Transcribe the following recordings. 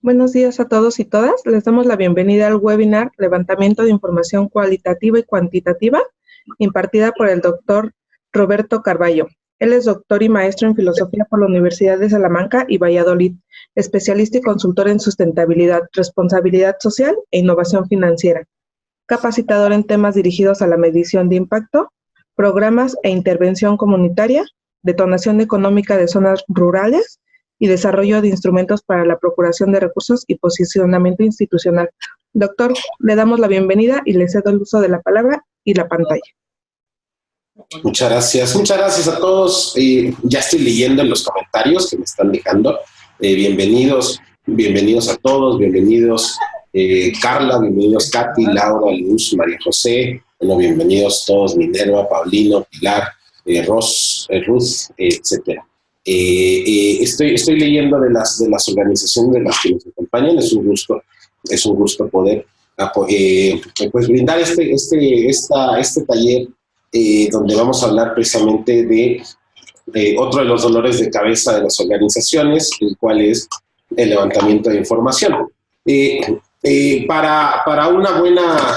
Buenos días a todos y todas. Les damos la bienvenida al webinar Levantamiento de Información Cualitativa y Cuantitativa, impartida por el doctor Roberto Carballo. Él es doctor y maestro en Filosofía por la Universidad de Salamanca y Valladolid, especialista y consultor en sustentabilidad, responsabilidad social e innovación financiera, capacitador en temas dirigidos a la medición de impacto, programas e intervención comunitaria, detonación económica de zonas rurales y desarrollo de instrumentos para la procuración de recursos y posicionamiento institucional. Doctor, le damos la bienvenida y le cedo el uso de la palabra y la pantalla. Muchas gracias a todos. Ya estoy leyendo en los comentarios que me están dejando. Bienvenidos a todos, bienvenidos Carla, bienvenidos Katy, Laura, Luz, María José, bueno, bienvenidos todos, Minerva, Paulino, Pilar, Ruth, etcétera. Estoy leyendo de las organizaciones de las que nos acompañan. Es un gusto poder pues brindar este taller donde vamos a hablar precisamente de otro de los dolores de cabeza de las organizaciones, el cual es el levantamiento de información. Para una buena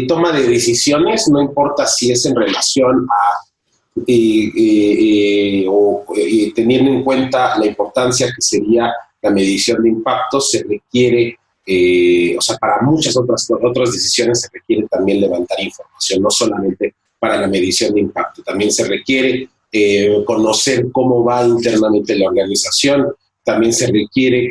toma de decisiones, no importa si es en relación a teniendo en cuenta la importancia que sería la medición de impacto, se requiere, para muchas otras decisiones se requiere también levantar información, no solamente para la medición de impacto, también se requiere conocer cómo va internamente la organización, también se requiere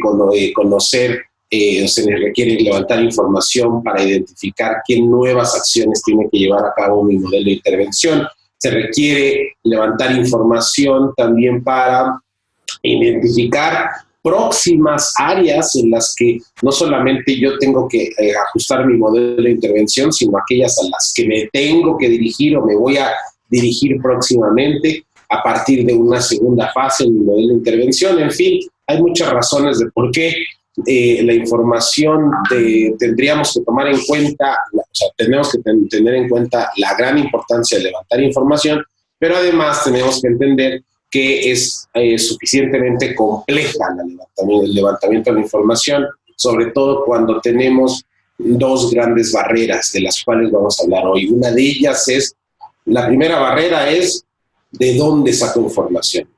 se requiere levantar información para identificar qué nuevas acciones tiene que llevar a cabo mi modelo de intervención. Se requiere levantar información también para identificar próximas áreas en las que no solamente yo tengo que ajustar mi modelo de intervención, sino aquellas a las que me tengo que dirigir o me voy a dirigir próximamente a partir de una segunda fase en mi modelo de intervención. En fin, hay muchas razones de por qué la información tendríamos que tomar en cuenta, tenemos que tener en cuenta la gran importancia de levantar información, pero además tenemos que entender que es suficientemente compleja el levantamiento de la información, sobre todo cuando tenemos dos grandes barreras de las cuales vamos a hablar hoy. Una de ellas la primera barrera es ¿de dónde saco información?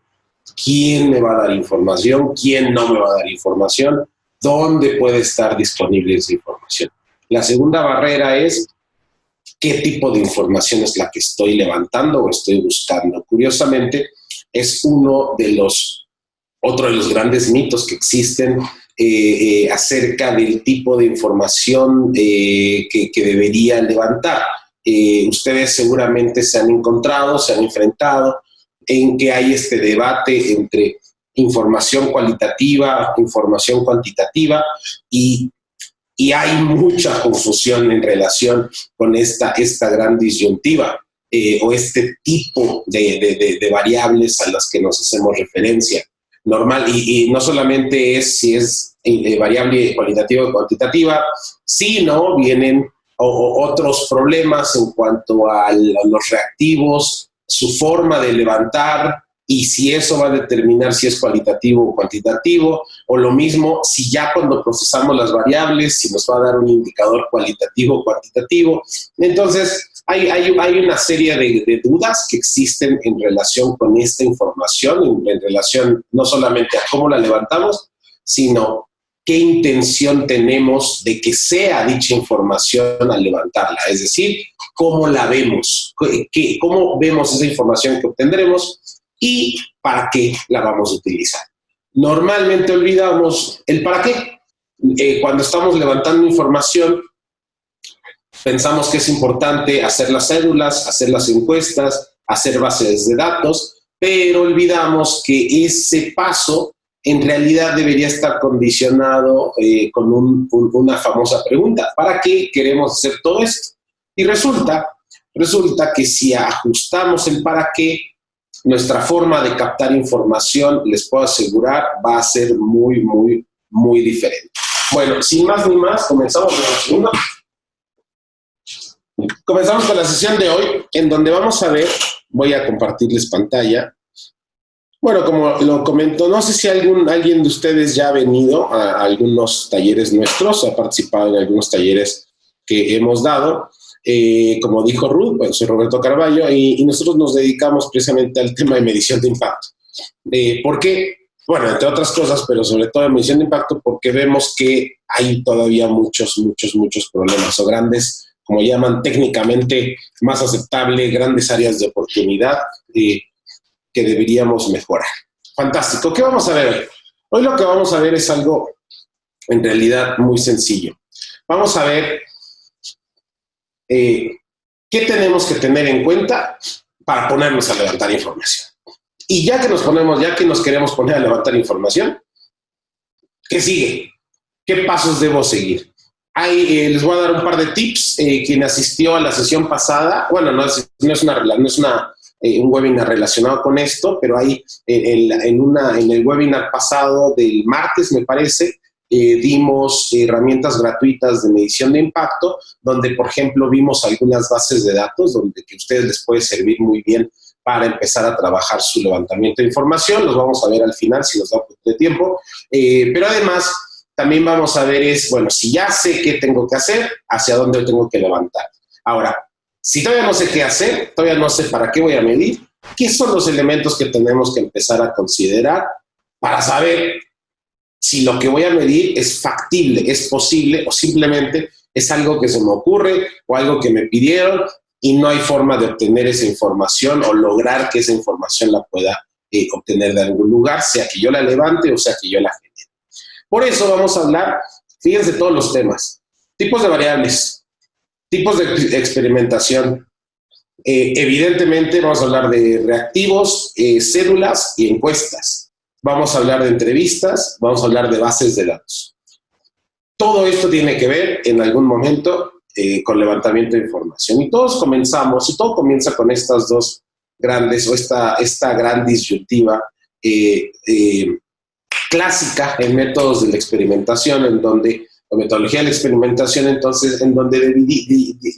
¿Quién me va a dar información? ¿Quién no me va a dar información? ¿Dónde puede estar disponible esa información? La segunda barrera es ¿qué tipo de información es la que estoy levantando o estoy buscando? Curiosamente, es otro de los grandes mitos que existen acerca del tipo de información que debería levantar. Ustedes seguramente se han enfrentado en que hay este debate entre información cualitativa, información cuantitativa, y hay mucha confusión en relación con esta gran disyuntiva o este tipo de variables a las que nos hacemos referencia. Normal, y no solamente es si es variable cualitativa o cuantitativa, sino vienen otros problemas en cuanto a los reactivos, su forma de levantar, y si eso va a determinar si es cualitativo o cuantitativo, o lo mismo si ya cuando procesamos las variables, si nos va a dar un indicador cualitativo o cuantitativo. Entonces, hay una serie de dudas que existen en relación con esta información, en relación no solamente a cómo la levantamos, sino qué intención tenemos de que sea dicha información al levantarla, es decir, cómo la vemos, cómo vemos esa información que obtendremos y para qué la vamos a utilizar. Normalmente olvidamos el para qué. Cuando estamos levantando información, pensamos que es importante hacer las cédulas, hacer las encuestas, hacer bases de datos, pero olvidamos que ese paso en realidad debería estar condicionado con una famosa pregunta: ¿para qué queremos hacer todo esto? Y resulta que si ajustamos el para qué, nuestra forma de captar información, les puedo asegurar, va a ser muy, muy, muy diferente. Bueno, sin más ni más, comenzamos con la sesión de hoy, en donde vamos a ver, voy a compartirles pantalla, Bueno, como lo comentó, no sé si alguien de ustedes ya ha venido a algunos talleres nuestros, ha participado en algunos talleres que hemos dado. Como dijo Ruth, bueno, soy Roberto Carballo y nosotros nos dedicamos precisamente al tema de medición de impacto. ¿Por qué? Bueno, entre otras cosas, pero sobre todo en medición de impacto, porque vemos que hay todavía muchos problemas o grandes, como llaman técnicamente más aceptable, grandes áreas de oportunidad que deberíamos mejorar. Fantástico. ¿Qué vamos a ver hoy? Hoy lo que vamos a ver es algo en realidad muy sencillo. Vamos a ver qué tenemos que tener en cuenta para ponernos a levantar información. Y ya que nos queremos poner a levantar información, ¿qué sigue? ¿Qué pasos debo seguir? Les voy a dar un par de tips. Quien asistió a la sesión pasada, bueno, no es un webinar relacionado con esto, pero hay en el webinar pasado del martes, me parece, dimos herramientas gratuitas de medición de impacto, donde, por ejemplo, vimos algunas bases de datos donde que a ustedes les puede servir muy bien para empezar a trabajar su levantamiento de información. Los vamos a ver al final si nos da un poco de tiempo. Pero además, también vamos a ver bueno, si ya sé qué tengo que hacer, hacia dónde tengo que levantar. Ahora, si todavía no sé qué hacer, todavía no sé para qué voy a medir, ¿qué son los elementos que tenemos que empezar a considerar para saber si lo que voy a medir es factible, es posible o simplemente es algo que se me ocurre o algo que me pidieron y no hay forma de obtener esa información o lograr que esa información la pueda obtener de algún lugar, sea que yo la levante o sea que yo la genere? Por eso vamos a hablar, fíjense todos los temas, tipos de variables, tipos de experimentación. Evidentemente vamos a hablar de reactivos, cédulas y encuestas. Vamos a hablar de entrevistas, vamos a hablar de bases de datos. Todo esto tiene que ver en algún momento con levantamiento de información. Y todo comienza con estas dos grandes, o esta gran disyuntiva clásica en métodos de la experimentación, en donde la metodología de la experimentación, entonces, en donde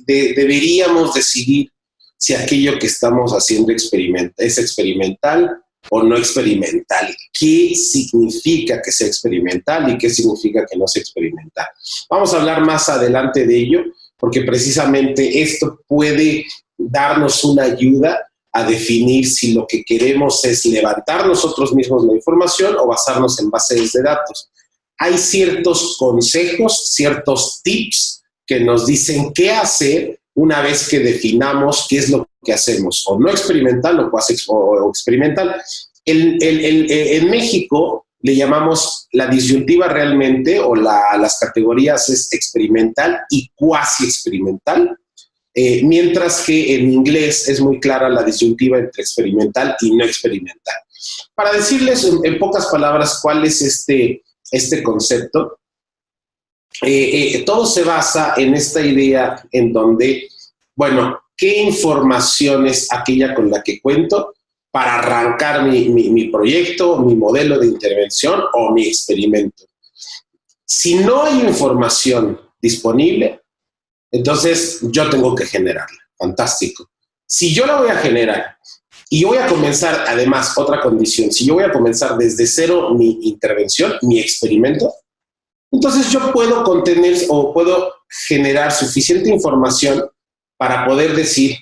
deberíamos decidir si aquello que estamos haciendo es experimental o no experimental. ¿Qué significa que sea experimental y qué significa que no sea experimental? Vamos a hablar más adelante de ello, porque precisamente esto puede darnos una ayuda a definir si lo que queremos es levantar nosotros mismos la información o basarnos en bases de datos. Hay ciertos consejos, ciertos tips que nos dicen qué hacer una vez que definamos qué es lo que hacemos, o no experimental o experimental. En México le llamamos la disyuntiva realmente, o las categorías es experimental y cuasi experimental. Mientras que en inglés es muy clara la disyuntiva entre experimental y no experimental. Para decirles en pocas palabras cuál es este concepto, todo se basa en esta idea en donde, bueno, ¿qué información es aquella con la que cuento para arrancar mi proyecto, mi modelo de intervención o mi experimento? Si no hay información disponible, entonces yo tengo que generarla. Fantástico. Si yo la voy a generar y voy a comenzar, además, otra condición, si yo voy a comenzar desde cero mi intervención, mi experimento, entonces yo puedo contener o puedo generar suficiente información para poder decir,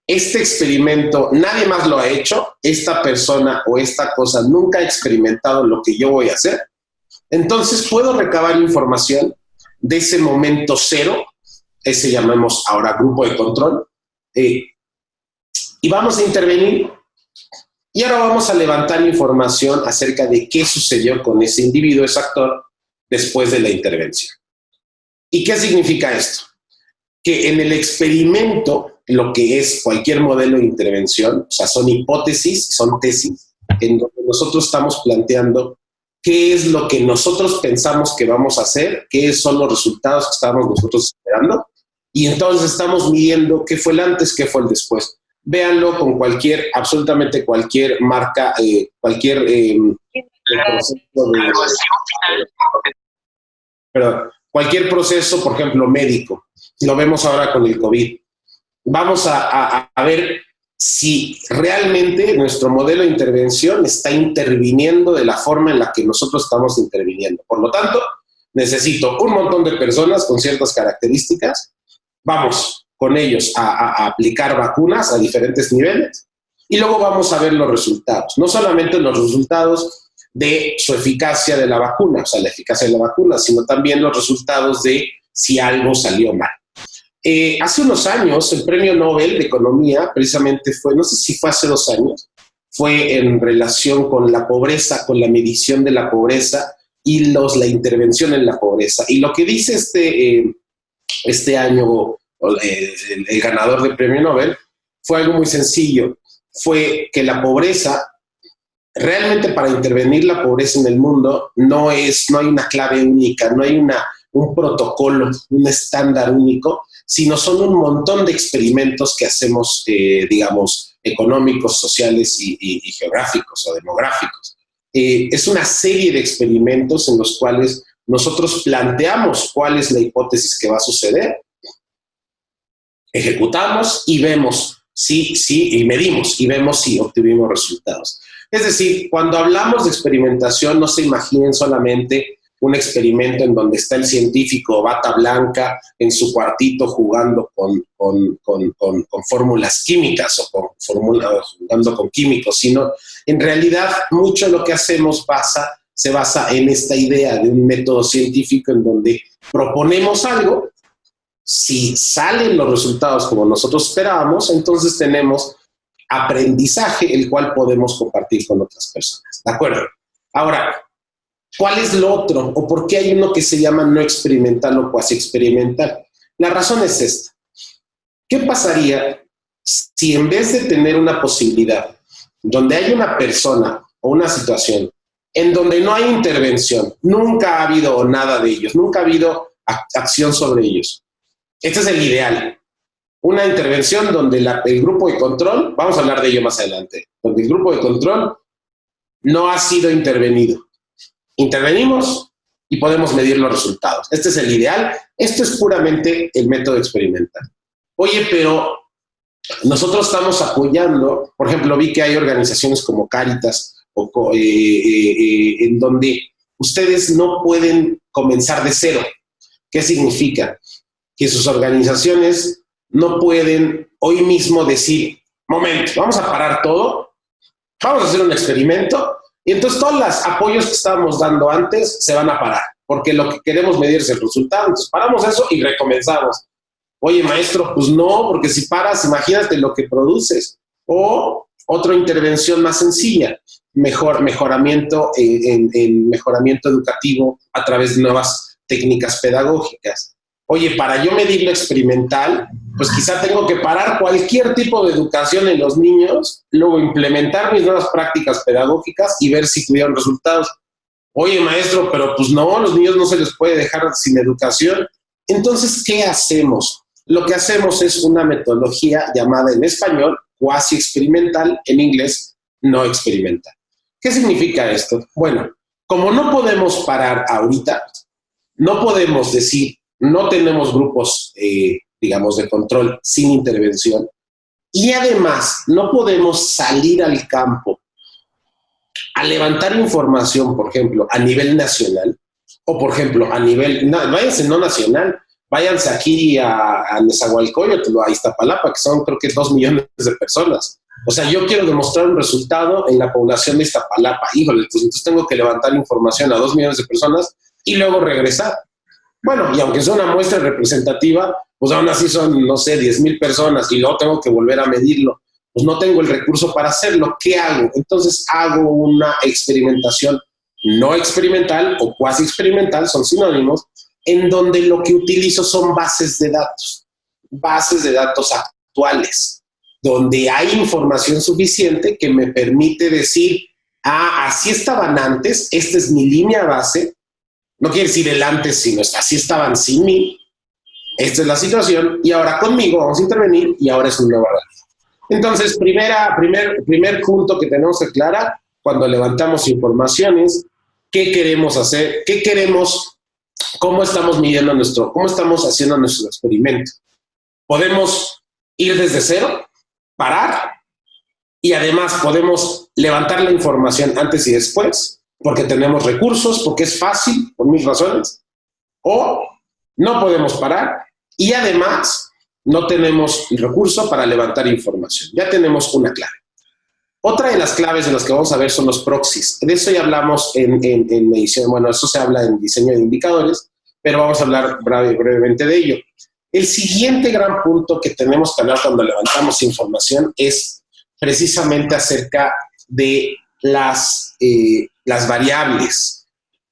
este experimento nadie más lo ha hecho, esta persona o esta cosa nunca ha experimentado lo que yo voy a hacer. Entonces puedo recabar información de ese momento cero, ese llamamos ahora grupo de control, y vamos a intervenir. Y ahora vamos a levantar información acerca de qué sucedió con ese individuo, ese actor, después de la intervención. ¿Y qué significa esto? Que en el experimento, lo que es cualquier modelo de intervención, o sea, son hipótesis, son tesis, en donde nosotros estamos planteando qué es lo que nosotros pensamos que vamos a hacer, qué son los resultados que estamos nosotros esperando, y entonces estamos midiendo qué fue el antes, qué fue el después. Véanlo con absolutamente cualquier marca, cualquier cualquier proceso, por ejemplo, médico. Lo vemos ahora con el COVID. Vamos a ver si realmente nuestro modelo de intervención está interviniendo de la forma en la que nosotros estamos interviniendo. Por lo tanto, necesito un montón de personas con ciertas características, vamos con ellos a aplicar vacunas a diferentes niveles y luego vamos a ver los resultados. No solamente los resultados de su eficacia de la vacuna, o sea, la eficacia de la vacuna, sino también los resultados de si algo salió mal. Hace unos años, el premio Nobel de Economía, precisamente fue, no sé si fue hace 2 años, fue en relación con la pobreza, con la medición de la pobreza y la intervención en la pobreza. Y lo que dice este año el ganador del premio Nobel fue algo muy sencillo, fue que la pobreza, realmente para intervenir la pobreza en el mundo, no hay una clave única, no hay un protocolo, un estándar único, sino son un montón de experimentos que hacemos, digamos, económicos, sociales y geográficos o demográficos. Es una serie de experimentos en los cuales nosotros planteamos cuál es la hipótesis que va a suceder, ejecutamos y vemos y medimos y vemos si obtuvimos resultados. Es decir, cuando hablamos de experimentación, no se imaginen solamente un experimento en donde está el científico bata blanca en su cuartito jugando con fórmulas químicas o jugando con químicos, sino en realidad mucho de lo que hacemos se basa en esta idea de un método científico en donde proponemos algo, si salen los resultados como nosotros esperábamos, entonces tenemos aprendizaje el cual podemos compartir con otras personas. ¿De acuerdo? Ahora, ¿cuál es lo otro? ¿O por qué hay uno que se llama no experimental o cuasi experimental? La razón es esta. ¿Qué pasaría si en vez de tener una posibilidad donde hay una persona o una situación en donde no hay intervención, nunca ha habido nada de ellos, nunca ha habido acción sobre ellos? Este es el ideal. Una intervención donde el grupo de control, vamos a hablar de ello más adelante, donde el grupo de control no ha sido intervenido. Intervenimos y podemos medir los resultados. Este es el ideal. Esto es puramente el método experimental. Oye, pero nosotros estamos apoyando, por ejemplo, vi que hay organizaciones como Cáritas en donde ustedes no pueden comenzar de cero. ¿Qué significa? Que sus organizaciones no pueden hoy mismo decir, momento, vamos a parar todo, vamos a hacer un experimento, y entonces todos los apoyos que estábamos dando antes se van a parar, porque lo que queremos medir es el resultado. Entonces paramos eso y recomenzamos. Oye, maestro, pues no, porque si paras, imagínate lo que produces. O otra intervención más sencilla, mejoramiento en mejoramiento educativo a través de nuevas técnicas pedagógicas. Oye, para yo medir lo experimental, pues quizá tengo que parar cualquier tipo de educación en los niños, luego implementar mis nuevas prácticas pedagógicas y ver si tuvieron resultados. Oye, maestro, pero pues no, los niños no se les puede dejar sin educación. Entonces, ¿qué hacemos? Lo que hacemos es una metodología llamada en español cuasi experimental, en inglés no experimental. ¿Qué significa esto? Bueno, como no podemos parar ahorita, no podemos decir, no tenemos grupos, digamos, de control sin intervención, y además no podemos salir al campo a levantar información, por ejemplo, a nivel nacional, o por ejemplo, a nivel, váyanse no nacional, váyanse aquí a Nezahualcóyotl, a Iztapalapa, que son creo que 2 millones de personas. O sea, yo quiero demostrar un resultado en la población de Iztapalapa. Híjole, pues entonces tengo que levantar información a 2 millones de personas y luego regresar. Bueno, y aunque sea una muestra representativa, pues aún así son, no sé, 10,000 personas y luego tengo que volver a medirlo. Pues no tengo el recurso para hacerlo. ¿Qué hago? Entonces hago una experimentación no experimental o cuasi experimental, son sinónimos, en donde lo que utilizo son bases de datos actuales, donde hay información suficiente que me permite decir, así estaban antes, esta es mi línea base. No quiere decir el antes, sino así estaban sin mí. Esta es la situación y ahora conmigo vamos a intervenir y ahora es un nuevo realidad. Entonces, primer punto que tenemos que aclarar cuando levantamos informaciones, ¿qué queremos hacer? ¿Qué queremos? ¿Cómo estamos midiendo cómo estamos haciendo nuestro experimento? ¿Podemos ir desde cero? ¿Parar? y además podemos levantar la información antes y después, porque tenemos recursos, porque es fácil, por mis razones, o no podemos parar y además no tenemos el recurso para levantar información. Ya tenemos una clave. Otra de las claves de las que vamos a ver son los proxies. De eso ya hablamos en medición. Bueno, eso se habla en diseño de indicadores, pero vamos a hablar brevemente de ello. El siguiente gran punto que tenemos que hablar cuando levantamos información es precisamente acerca de las variables.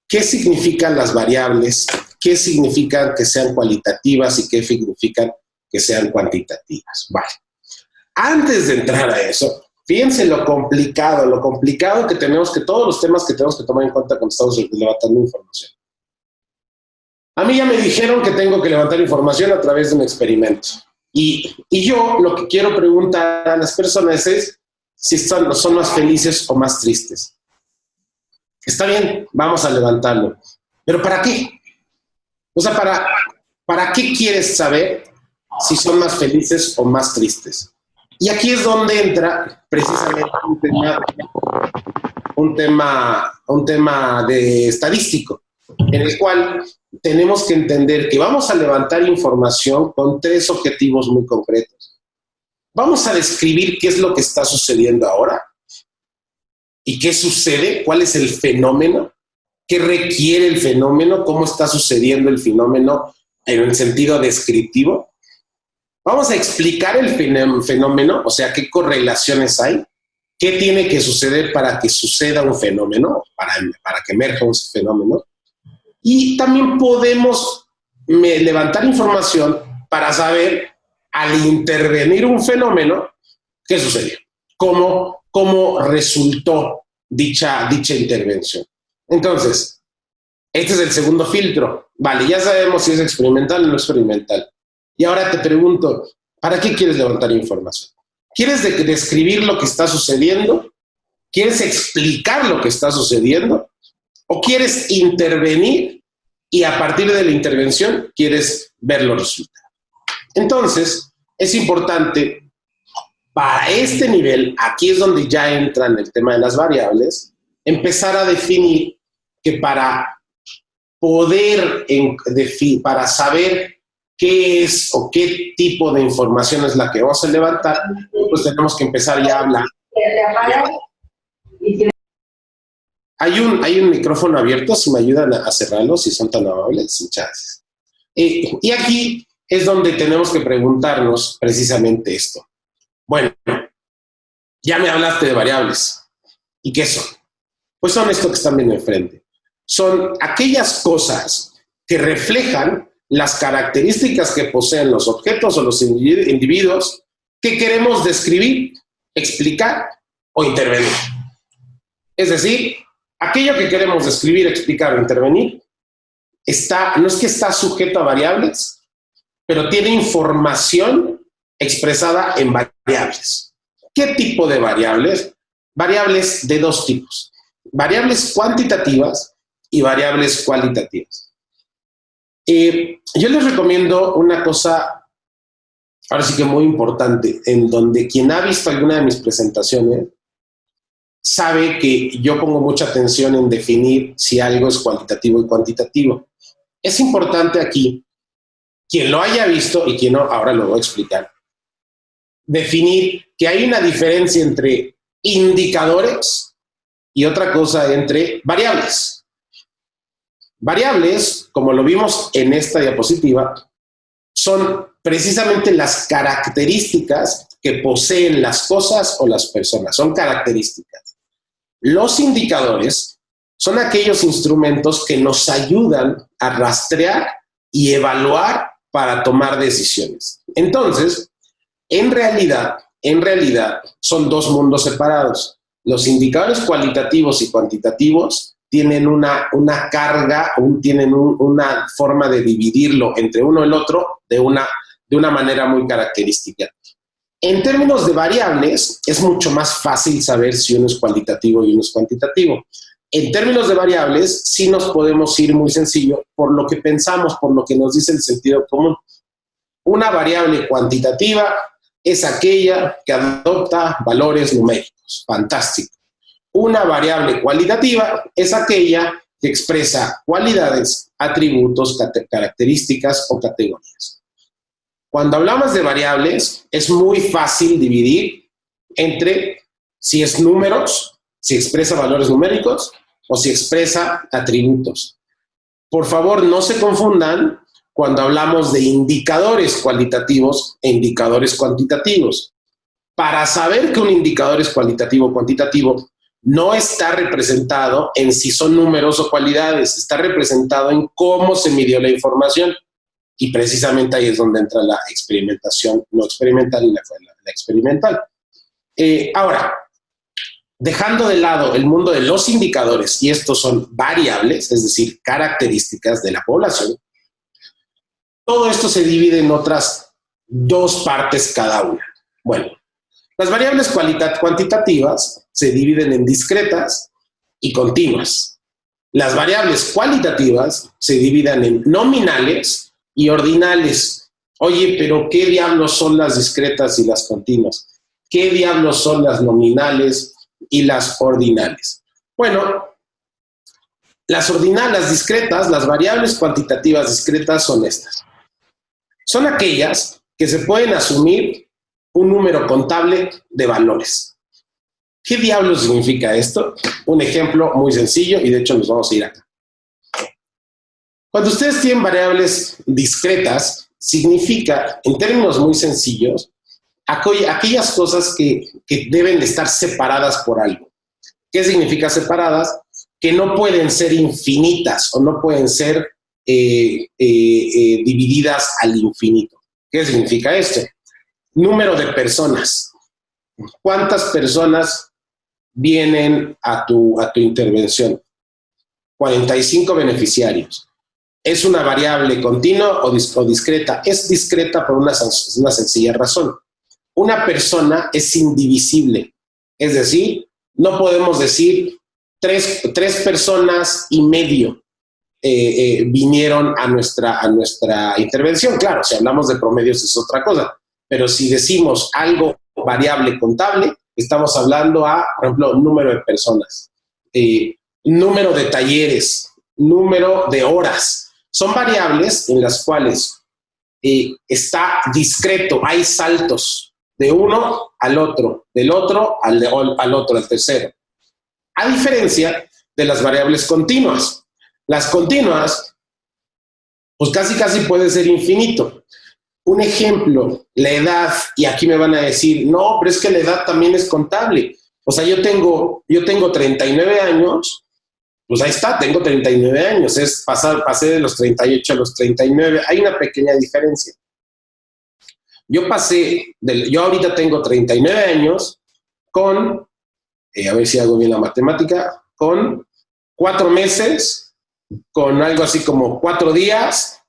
¿Qué significan las variables? ¿Qué significan que sean cualitativas y qué significan que sean cuantitativas? Vale. Antes de entrar a eso, fíjense lo complicado que tenemos, que todos los temas que tenemos que tomar en cuenta cuando estamos levantando información. A mí ya me dijeron que tengo que levantar información a través de un experimento. Y yo lo que quiero preguntar a las personas es si son más felices o más tristes. Está bien, vamos a levantarlo. ¿Pero para qué? O sea, ¿para qué quieres saber si son más felices o más tristes? Y aquí es donde entra precisamente un tema de estadístico, en el cual tenemos que entender que vamos a levantar información con 3 objetivos muy concretos. Vamos a describir qué es lo que está sucediendo ahora y qué sucede, cuál es el fenómeno, qué requiere el fenómeno, cómo está sucediendo el fenómeno en el sentido descriptivo. Vamos a explicar el fenómeno, o sea, qué correlaciones hay, qué tiene que suceder para que suceda un fenómeno, para que emerja un fenómeno. Y también podemos levantar información para saber, al intervenir un fenómeno, qué sucedió, cómo resultó dicha intervención. Entonces, este es el segundo filtro. Vale, ya sabemos si es experimental o no experimental. Y ahora te pregunto, ¿para qué quieres levantar información? ¿Quieres describir lo que está sucediendo? ¿Quieres explicar lo que está sucediendo? ¿O quieres intervenir y a partir de la intervención quieres ver los resultados? Entonces, es importante para este nivel, aquí es donde ya entra en el tema de las variables, empezar a definir que para para saber qué es o qué tipo de información es la que vamos a levantar, pues tenemos que empezar ya a hablar. Hay un micrófono abierto, si me ayudan a cerrarlo, si son tan amables, muchas gracias. Y aquí es donde tenemos que preguntarnos precisamente esto. Bueno, ya me hablaste de variables. ¿Y qué son? Pues son esto que están viendo enfrente. Son aquellas cosas que reflejan las características que poseen los objetos o los individuos que queremos describir, explicar o intervenir. Es decir, aquello que queremos describir, explicar o intervenir no es que está sujeto a variables, pero tiene información expresada en variables. ¿Qué tipo de variables? Variables de 2 tipos. Variables cuantitativas y variables cualitativas. Yo les recomiendo una cosa, ahora sí que muy importante, en donde quien ha visto alguna de mis presentaciones sabe que yo pongo mucha atención en definir si algo es cualitativo y cuantitativo. Es importante aquí, quien lo haya visto y quien no, ahora lo voy a explicar, definir que hay una diferencia entre indicadores y otra cosa entre variables. Variables, como lo vimos en esta diapositiva, son precisamente las características que poseen las cosas o las personas, son características. Los indicadores son aquellos instrumentos que nos ayudan a rastrear y evaluar para tomar decisiones. Entonces, en realidad, son 2 mundos separados. Los indicadores cualitativos y cuantitativos tienen una carga, tienen una forma de dividirlo entre uno y el otro de una manera muy característica. En términos de variables, es mucho más fácil saber si uno es cualitativo y uno es cuantitativo. En términos de variables, sí nos podemos ir muy sencillo por lo que pensamos, por lo que nos dice el sentido común. Una variable cuantitativa es aquella que adopta valores numéricos. Fantástico. Una variable cualitativa es aquella que expresa cualidades, atributos, características o categorías. Cuando hablamos de variables, es muy fácil dividir entre si es números, si expresa valores numéricos o si expresa atributos. Por favor, no se confundan cuando hablamos de indicadores cualitativos e indicadores cuantitativos. Para saber que un indicador es cualitativo o cuantitativo, no está representado en si son números o cualidades, está representado en cómo se midió la información. Y precisamente ahí es donde entra la experimentación no experimental y la experimental. Ahora, dejando de lado el mundo de los indicadores, y estos son variables, es decir, características de la población, todo esto se divide en otras dos partes cada una. Bueno, las variables cuantitativas se dividen en discretas y continuas. Las variables cualitativas se dividen en nominales y ordinales. Oye, pero ¿qué diablos son las discretas y las continuas? ¿Qué diablos son las nominales y las ordinales? Bueno, las discretas, las variables cuantitativas discretas son estas. Son aquellas que se pueden asumir un número contable de valores. ¿Qué diablos significa esto? Un ejemplo muy sencillo y de hecho nos vamos a ir acá. Cuando ustedes tienen variables discretas, significa, en términos muy sencillos, aquellas cosas que deben de estar separadas por algo. ¿Qué significa separadas? Que no pueden ser infinitas o no pueden ser divididas al infinito. ¿Qué significa esto? Número de personas. ¿Cuántas personas vienen a tu intervención? 45 beneficiarios. ¿Es una variable continua o discreta? Es discreta por una sencilla razón. Una persona es indivisible. Es decir, no podemos decir tres personas y medio vinieron a nuestra intervención. Claro, si hablamos de promedios es otra cosa. Pero si decimos algo variable contable, estamos hablando por ejemplo, número de personas, número de talleres, número de horas. Son variables en las cuales está discreto, hay saltos de uno al otro, del otro al otro, al tercero. A diferencia de las variables continuas. Las continuas, pues casi puede ser infinito. Un ejemplo, la edad, y aquí me van a decir, no, pero es que la edad también es contable. O sea, yo tengo 39 años, pues ahí está, tengo 39 años, pasé de los 38 a los 39, hay una pequeña diferencia. Yo ahorita tengo 39 años con, a ver si hago bien la matemática, con 4 meses, con algo así como 4 días,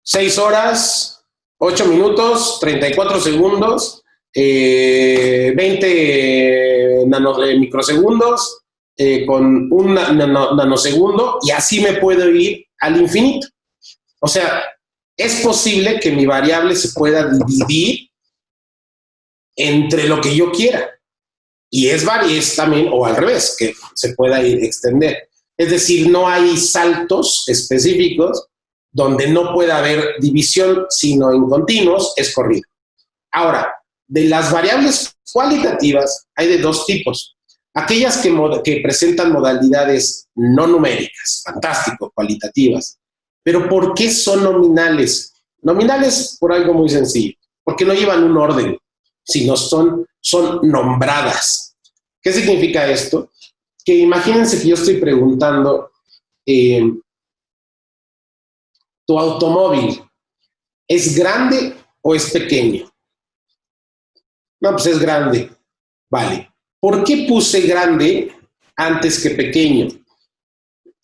6 horas, 8 minutos, 34 segundos, 20 microsegundos, con un nanosegundo, y así me puedo ir al infinito. O sea, es posible que mi variable se pueda dividir entre lo que yo quiera. Y es también, o al revés, que se pueda extender. Es decir, no hay saltos específicos donde no pueda haber división, sino en continuos, es corrido. Ahora, de las variables cualitativas hay de dos tipos. Aquellas que presentan modalidades no numéricas, fantástico, cualitativas. Pero ¿por qué son nominales? Nominales por algo muy sencillo, porque no llevan un orden, sino son nombradas. ¿Qué significa esto? Que imagínense que yo estoy preguntando, ¿tu automóvil es grande o es pequeño? No, pues es grande. Vale. ¿Por qué puse grande antes que pequeño?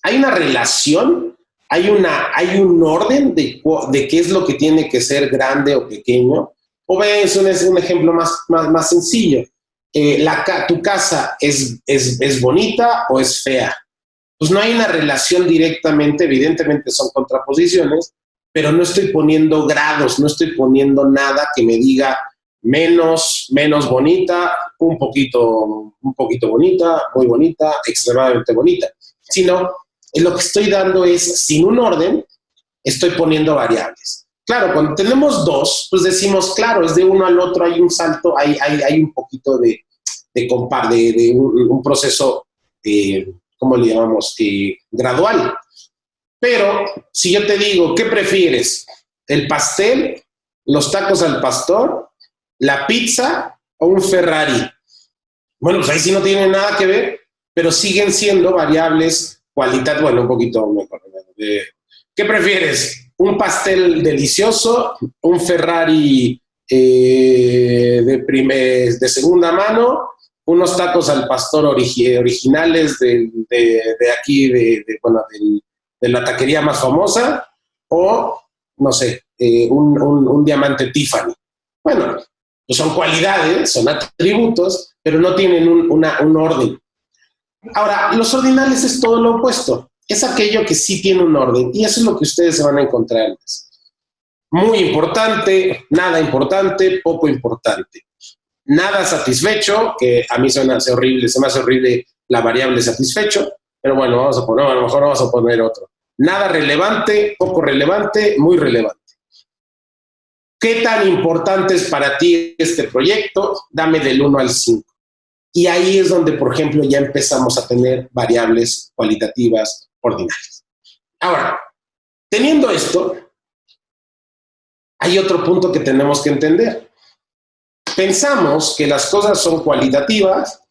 ¿Hay una relación? ¿Hay un orden de qué es lo que tiene que ser grande o pequeño? O vean, es un ejemplo más sencillo. ¿Tu casa es bonita o es fea? Pues no hay una relación directamente, evidentemente son contraposiciones, pero no estoy poniendo grados, no estoy poniendo nada que me diga menos bonita, un poquito bonita, muy bonita, extremadamente bonita, sino lo que estoy dando es, sin un orden, estoy poniendo variables. Claro, cuando tenemos dos, pues decimos, claro, es de uno al otro, hay un salto, hay un poquito de un proceso, ¿cómo le llamamos? Gradual. Pero si yo te digo, ¿qué prefieres? ¿El pastel, los tacos al pastor, la pizza o un Ferrari? Bueno, pues ahí sí no tiene nada que ver, pero siguen siendo variables cualitativas. Bueno, un poquito mejor. ¿Qué prefieres? ¿Un pastel delicioso, un Ferrari de segunda mano, unos tacos al pastor originales de aquí, de la taquería más famosa, o, no sé, un diamante Tiffany? Bueno, pues son cualidades, son atributos, pero no tienen un orden. Ahora, los ordinales es todo lo opuesto. Es aquello que sí tiene un orden, y eso es lo que ustedes se van a encontrar. Muy importante, nada importante, poco importante. Nada satisfecho, que a mí se me hace horrible la variable satisfecho, pero bueno, a lo mejor vamos a poner otro. Nada relevante, poco relevante, muy relevante. ¿Qué tan importante es para ti este proyecto? Dame del 1 al 5. Y ahí es donde, por ejemplo, ya empezamos a tener variables cualitativas ordinales. Ahora, teniendo esto, hay otro punto que tenemos que entender. Pensamos que las cosas son cualitativas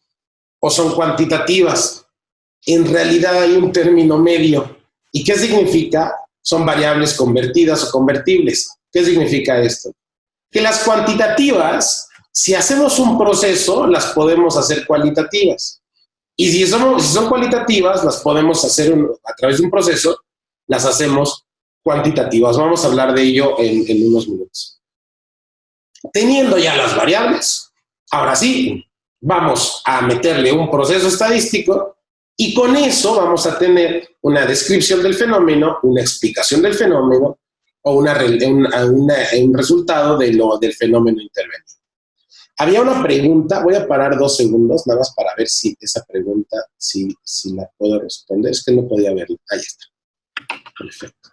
o son cuantitativas. En realidad hay un término medio. ¿Y qué significa? Son variables convertidas o convertibles. ¿Qué significa esto? Que las cuantitativas, si hacemos un proceso, las podemos hacer cualitativas. Y si son cualitativas, las podemos hacer a través de un proceso, las hacemos cuantitativas. Vamos a hablar de ello en unos minutos. Teniendo ya las variables, ahora sí, vamos a meterle un proceso estadístico y con eso vamos a tener una descripción del fenómeno, una explicación del fenómeno o un resultado del fenómeno intervenido. Había una pregunta, voy a parar 2 segundos, nada más para ver si esa pregunta, si la puedo responder. Es que no podía verla. Ahí está. Perfecto.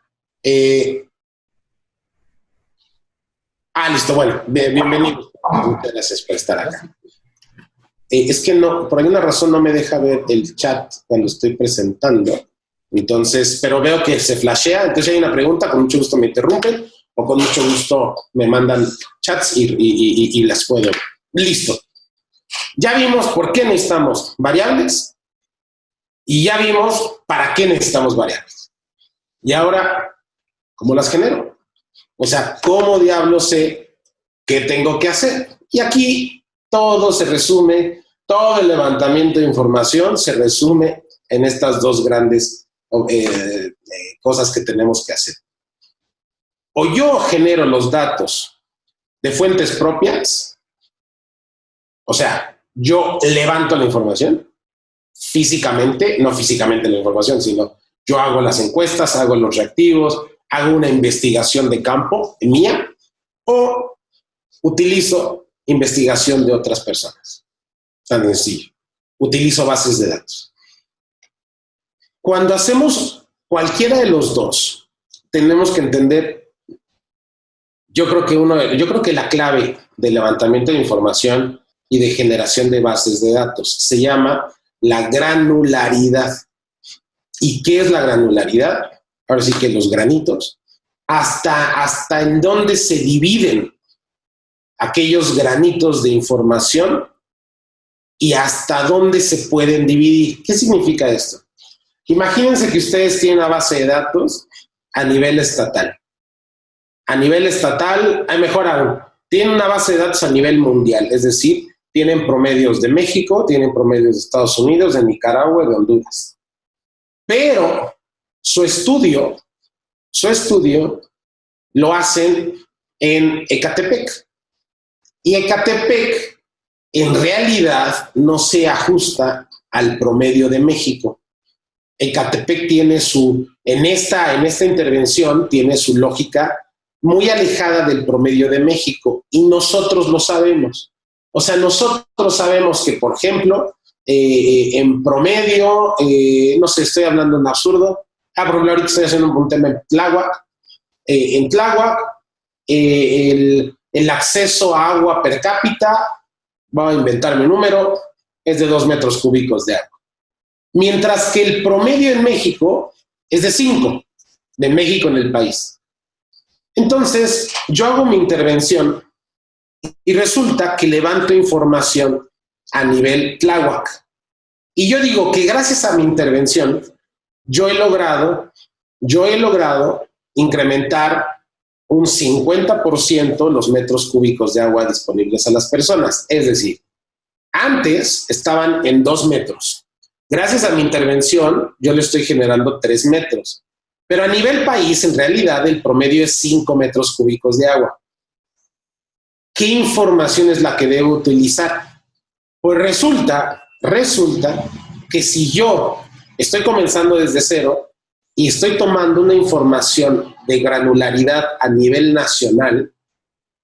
Listo, bueno, bienvenido. Muchas gracias por estar acá. Es que no, por alguna razón no me deja ver el chat cuando estoy presentando. Entonces, pero veo que se flashea. Entonces, si hay una pregunta, con mucho gusto me interrumpen o con mucho gusto me mandan chats y las puedo. Listo. Ya vimos por qué necesitamos variables y ya vimos para qué necesitamos variables. Y ahora, ¿cómo las genero? O sea, ¿cómo diablos sé qué tengo que hacer? Y aquí todo se resume, todo el levantamiento de información se resume en estas 2 grandes cosas que tenemos que hacer. O yo genero los datos de fuentes propias, o sea, yo levanto la información físicamente, no físicamente la información, sino yo hago las encuestas, hago los reactivos, hago una investigación de campo mía, o utilizo investigación de otras personas. Tan sencillo. Utilizo bases de datos. Cuando hacemos cualquiera de los dos, tenemos que entender, yo creo que la clave del levantamiento de información y de generación de bases de datos se llama la granularidad. ¿Y qué es la granularidad? Ahora sí que los granitos, hasta en dónde se dividen aquellos granitos de información y hasta dónde se pueden dividir. ¿Qué significa esto? Imagínense que ustedes tienen una base de datos a nivel estatal. A nivel estatal, mejor aún, tienen una base de datos a nivel mundial, es decir, tienen promedios de México, tienen promedios de Estados Unidos, de Nicaragua y de Honduras. Pero su estudio lo hacen en Ecatepec. Y Ecatepec en realidad no se ajusta al promedio de México. Ecatepec tiene en esta intervención tiene su lógica muy alejada del promedio de México y nosotros lo sabemos. O sea, nosotros sabemos que, por ejemplo, en promedio, no sé, estoy hablando en absurdo, por ejemplo, ahorita estoy haciendo un tema en Tláhuac. En Tláhuac, el acceso a agua per cápita, voy a inventarme un número, es de 2 metros cúbicos de agua. Mientras que el promedio en México es de 5, de México en el país. Entonces, yo hago mi intervención y resulta que levanto información a nivel Tláhuac. Y yo digo que gracias a mi intervención, yo he logrado incrementar un 50% los metros cúbicos de agua disponibles a las personas. Es decir, antes estaban en 2 metros. Gracias a mi intervención, yo le estoy generando 3 metros. Pero a nivel país, en realidad, el promedio es 5 metros cúbicos de agua. ¿Qué información es la que debo utilizar? Pues resulta que si yo estoy comenzando desde cero y estoy tomando una información de granularidad a nivel nacional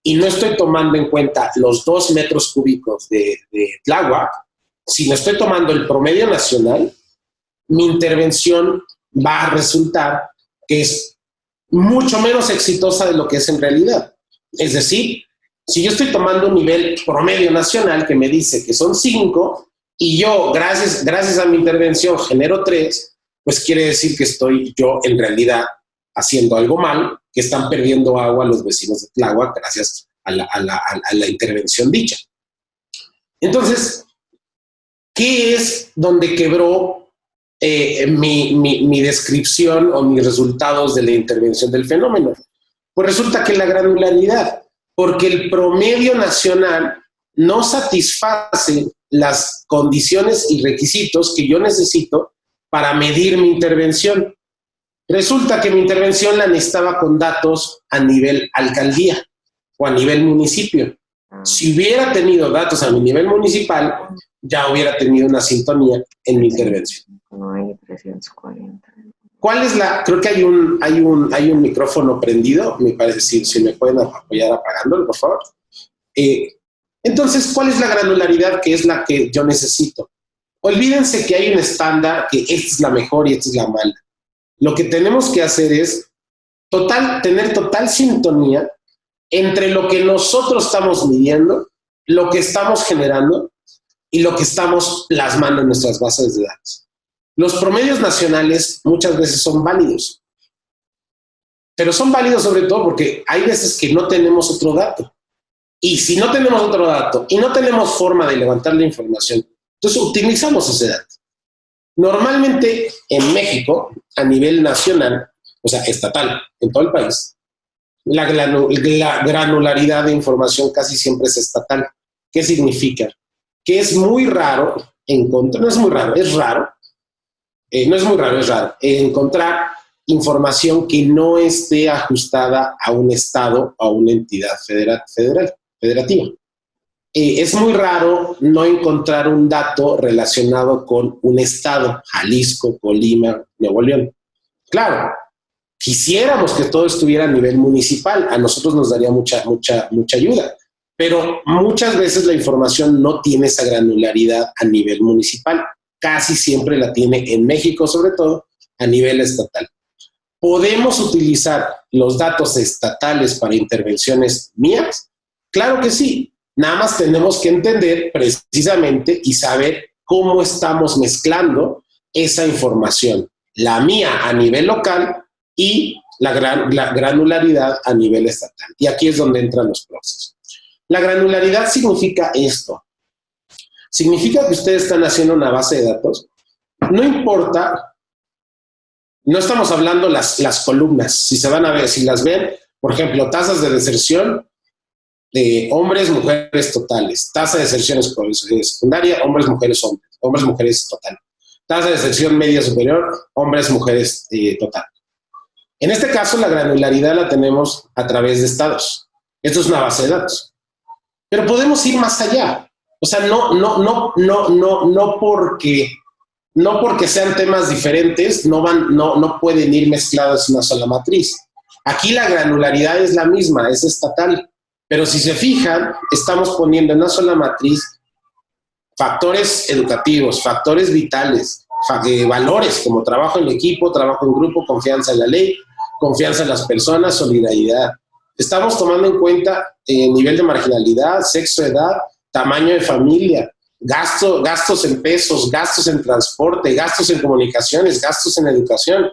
y no estoy tomando en cuenta los 2 metros cúbicos de Tláhuac, sino estoy tomando el promedio nacional, mi intervención va a resultar que es mucho menos exitosa de lo que es en realidad. Es decir, si yo estoy tomando un nivel promedio nacional que me dice que son 5 y yo, gracias a mi intervención, genero 3, pues quiere decir que estoy yo en realidad haciendo algo mal, que están perdiendo agua los vecinos de Tláhuac gracias a la intervención dicha. Entonces, ¿qué es donde quebró mi descripción o mis resultados de la intervención del fenómeno? Pues resulta que la granularidad, porque el promedio nacional no satisface las condiciones y requisitos que yo necesito para medir mi intervención. Resulta que mi intervención la necesitaba con datos a nivel alcaldía o a nivel municipio. Si hubiera tenido datos a mi nivel municipal, ya hubiera tenido una sintonía en mi intervención. No hay 340. ¿Cuál es la? Creo que hay un micrófono prendido, me parece, si me pueden apoyar apagándolo, por favor. Entonces, ¿cuál es la granularidad que es la que yo necesito? Olvídense que hay un estándar, que esta es la mejor y esta es la mala. Lo que tenemos que hacer es tener total sintonía entre lo que nosotros estamos midiendo, lo que estamos generando y lo que estamos plasmando en nuestras bases de datos. Los promedios nacionales muchas veces son válidos, pero son válidos sobre todo porque hay veces que no tenemos otro dato. Y si no tenemos otro dato y no tenemos forma de levantar la información, entonces utilizamos ese dato. Normalmente en México, a nivel nacional, o sea, estatal, en todo el país, la granularidad de información casi siempre es estatal. ¿Qué significa? Que es muy raro encontrar, no es muy raro, es raro, encontrar información que no esté ajustada a un estado o a una entidad federativa. Es muy raro no encontrar un dato relacionado con un estado, Jalisco, Colima, Nuevo León. Claro, quisiéramos que todo estuviera a nivel municipal, a nosotros nos daría mucha ayuda, pero muchas veces la información no tiene esa granularidad a nivel municipal. Casi siempre la tiene en México, sobre todo a nivel estatal. ¿Podemos utilizar los datos estatales para intervenciones mías? Claro que sí. Nada más tenemos que entender precisamente y saber cómo estamos mezclando esa información, la mía a nivel local y la granularidad a nivel estatal. Y aquí es donde entran los procesos. La granularidad significa esto. Significa que ustedes están haciendo una base de datos. No importa, no estamos hablando las columnas. Si se van a ver, si las ven, por ejemplo, tasas de deserción de hombres, mujeres totales. Tasa de deserción secundaria, hombres, mujeres total. Tasa de deserción media superior, hombres, mujeres total. En este caso, la granularidad la tenemos a través de estados. Esto es una base de datos. Pero podemos ir más allá. O sea, no porque sean temas diferentes, no pueden ir mezclados en una sola matriz. Aquí la granularidad es la misma, es estatal, pero si se fijan, estamos poniendo en una sola matriz factores educativos, factores vitales, valores como trabajo en equipo, trabajo en grupo, confianza en la ley, confianza en las personas, solidaridad. Estamos tomando en cuenta nivel de marginalidad, sexo, edad, tamaño de familia, gastos en pesos, gastos en transporte, gastos en comunicaciones, gastos en educación,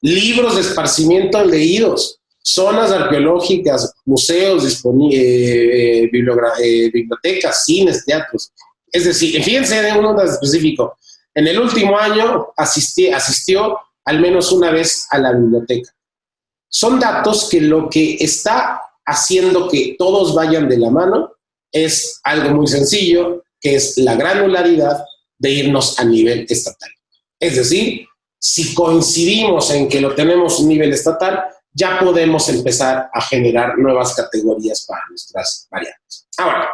libros de esparcimiento leídos, zonas arqueológicas, museos, bibliotecas, cines, teatros. Es decir, fíjense en un dato específico. En el último año asistió al menos una vez a la biblioteca. Son datos que lo que está haciendo que todos vayan de la mano es algo muy sencillo, que es la granularidad de irnos a nivel estatal. Es decir, si coincidimos en que lo tenemos a nivel estatal, ya podemos empezar a generar nuevas categorías para nuestras variables. Ahora,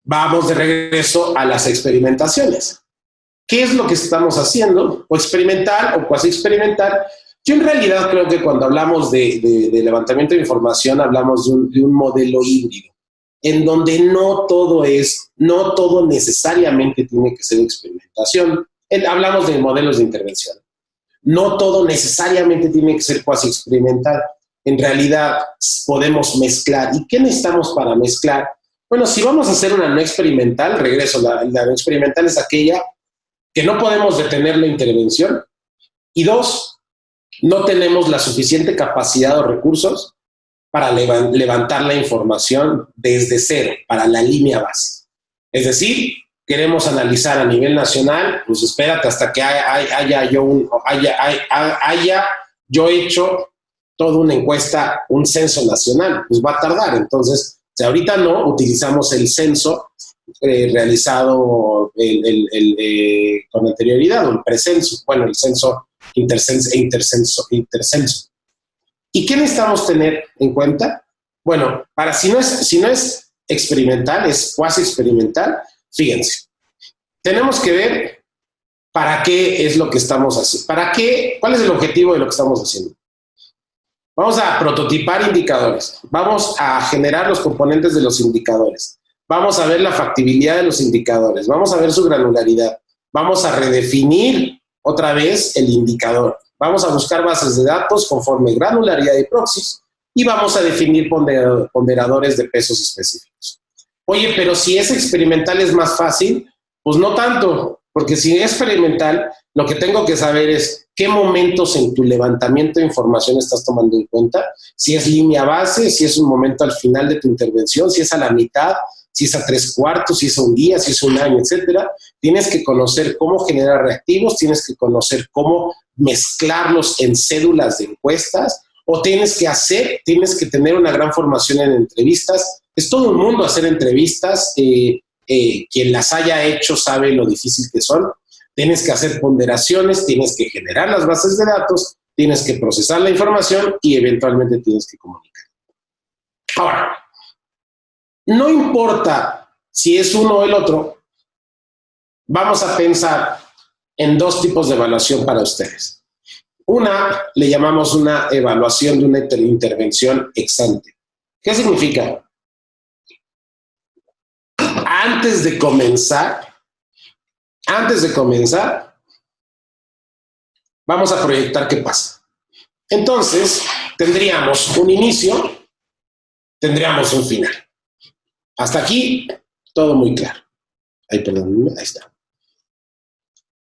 vamos de regreso a las experimentaciones. ¿Qué es lo que estamos haciendo? O experimental o cuasi experimental. Yo en realidad creo que cuando hablamos de levantamiento de información hablamos de un modelo híbrido, en donde no todo necesariamente tiene que ser experimentación. Hablamos de modelos de intervención. No todo necesariamente tiene que ser cuasi experimental. En realidad podemos mezclar. ¿Y qué necesitamos para mezclar? Bueno, si vamos a hacer una no experimental, regreso, la no experimental es aquella que no podemos detener la intervención. Y dos, no tenemos la suficiente capacidad o recursos para levantar la información desde cero, para la línea base. Es decir, queremos analizar a nivel nacional, pues espérate hasta que haya yo hecho toda una encuesta, un censo nacional, pues va a tardar. Entonces, si ahorita no, utilizamos el censo realizado con anterioridad, o el precenso, bueno, el censo intercenso. ¿Y qué necesitamos tener en cuenta? Bueno, si no es experimental, es cuasi experimental, fíjense, tenemos que ver para qué es lo que estamos haciendo. ¿Cuál es el objetivo de lo que estamos haciendo? Vamos a prototipar indicadores, vamos a generar los componentes de los indicadores, vamos a ver la factibilidad de los indicadores, vamos a ver su granularidad, vamos a redefinir otra vez el indicador, vamos a buscar bases de datos conforme granularidad y proxies y vamos a definir ponderadores de pesos específicos. Oye, pero si es experimental es más fácil, pues no tanto, porque si es experimental, lo que tengo que saber es qué momentos en tu levantamiento de información estás tomando en cuenta, si es línea base, si es un momento al final de tu intervención, si es a la mitad, si es a 3/4, si es a un día, si es un año, etcétera. Tienes que conocer cómo generar reactivos, tienes que conocer cómo mezclarlos en cédulas de encuestas, o tienes que tener una gran formación en entrevistas. Es todo un mundo hacer entrevistas, quien las haya hecho sabe lo difícil que son. Tienes que hacer ponderaciones, tienes que generar las bases de datos, tienes que procesar la información y eventualmente tienes que comunicar. Ahora, no importa si es uno o el otro, vamos a pensar en dos tipos de evaluación para ustedes. Una, le llamamos una evaluación de una intervención ex ante. ¿Qué significa? Antes de comenzar, vamos a proyectar qué pasa. Entonces, tendríamos un inicio, tendríamos un final. Hasta aquí, todo muy claro. Ahí está.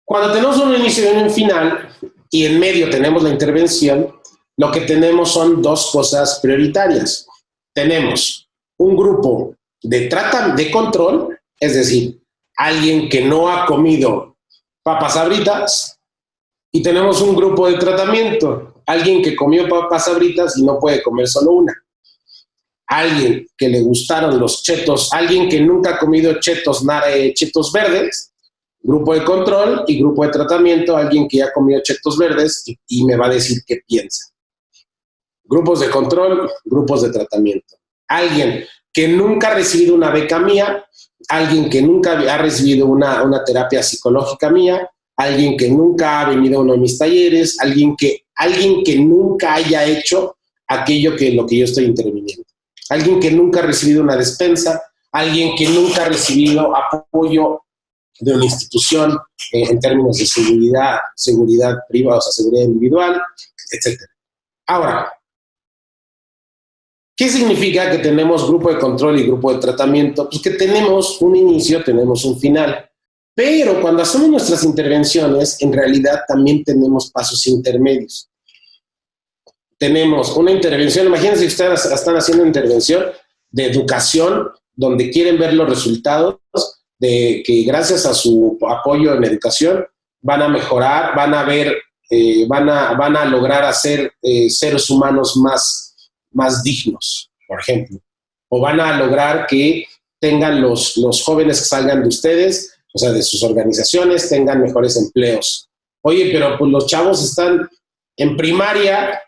Cuando tenemos un inicio y un final, y en medio tenemos la intervención, lo que tenemos son dos cosas prioritarias. Tenemos un grupo de control, es decir, alguien que no ha comido papas Sabritas, y tenemos un grupo de tratamiento, alguien que comió papas Sabritas y no puede comer solo una. Alguien que le gustaron los chetos, alguien que nunca ha comido chetos verdes, grupo de control, y grupo de tratamiento, alguien que ya ha comido chetos verdes y me va a decir qué piensa. Grupos de control, grupos de tratamiento. Alguien que nunca ha recibido una beca mía, alguien que nunca ha recibido una terapia psicológica mía, alguien que nunca ha venido a uno de mis talleres, alguien que nunca haya hecho aquello que lo que yo estoy interviniendo. Alguien que nunca ha recibido una despensa, alguien que nunca ha recibido apoyo de una institución en términos de seguridad privada, o sea, seguridad individual, etc. Ahora, ¿qué significa que tenemos grupo de control y grupo de tratamiento? Pues que tenemos un inicio, tenemos un final. Pero cuando hacemos nuestras intervenciones, en realidad también tenemos pasos intermedios. Tenemos una intervención, imagínense que ustedes están haciendo una intervención de educación donde quieren ver los resultados de que gracias a su apoyo en educación van a mejorar, van a ver, van a lograr hacer seres humanos más dignos, por ejemplo. O van a lograr que tengan los jóvenes que salgan de ustedes, o sea, de sus organizaciones, tengan mejores empleos. Oye, pero pues los chavos están en primaria,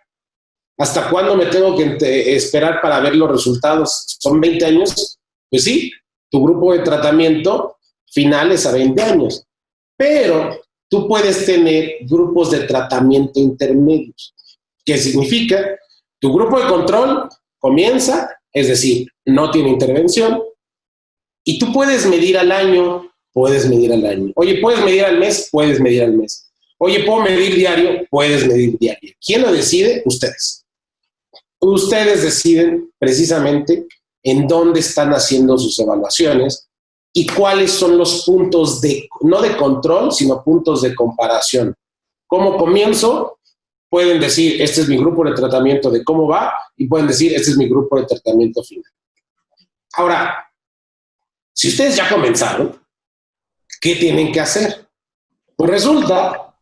¿hasta cuándo me tengo que esperar para ver los resultados? ¿Son 20 años? Pues sí, tu grupo de tratamiento final es a 20 años. Pero tú puedes tener grupos de tratamiento intermedios. ¿Qué significa? Tu grupo de control comienza, es decir, no tiene intervención, y tú puedes medir al año, puedes medir al año. Oye, ¿puedes medir al mes? Puedes medir al mes. Oye, ¿puedo medir diario? Puedes medir diario. ¿Quién lo decide? Ustedes. Ustedes deciden precisamente en dónde están haciendo sus evaluaciones y cuáles son los puntos no de control, sino puntos de comparación. ¿Cómo comienzo? Pueden decir, este es mi grupo de tratamiento de cómo va, y pueden decir, este es mi grupo de tratamiento final. Ahora, si ustedes ya comenzaron, ¿qué tienen que hacer? Pues resulta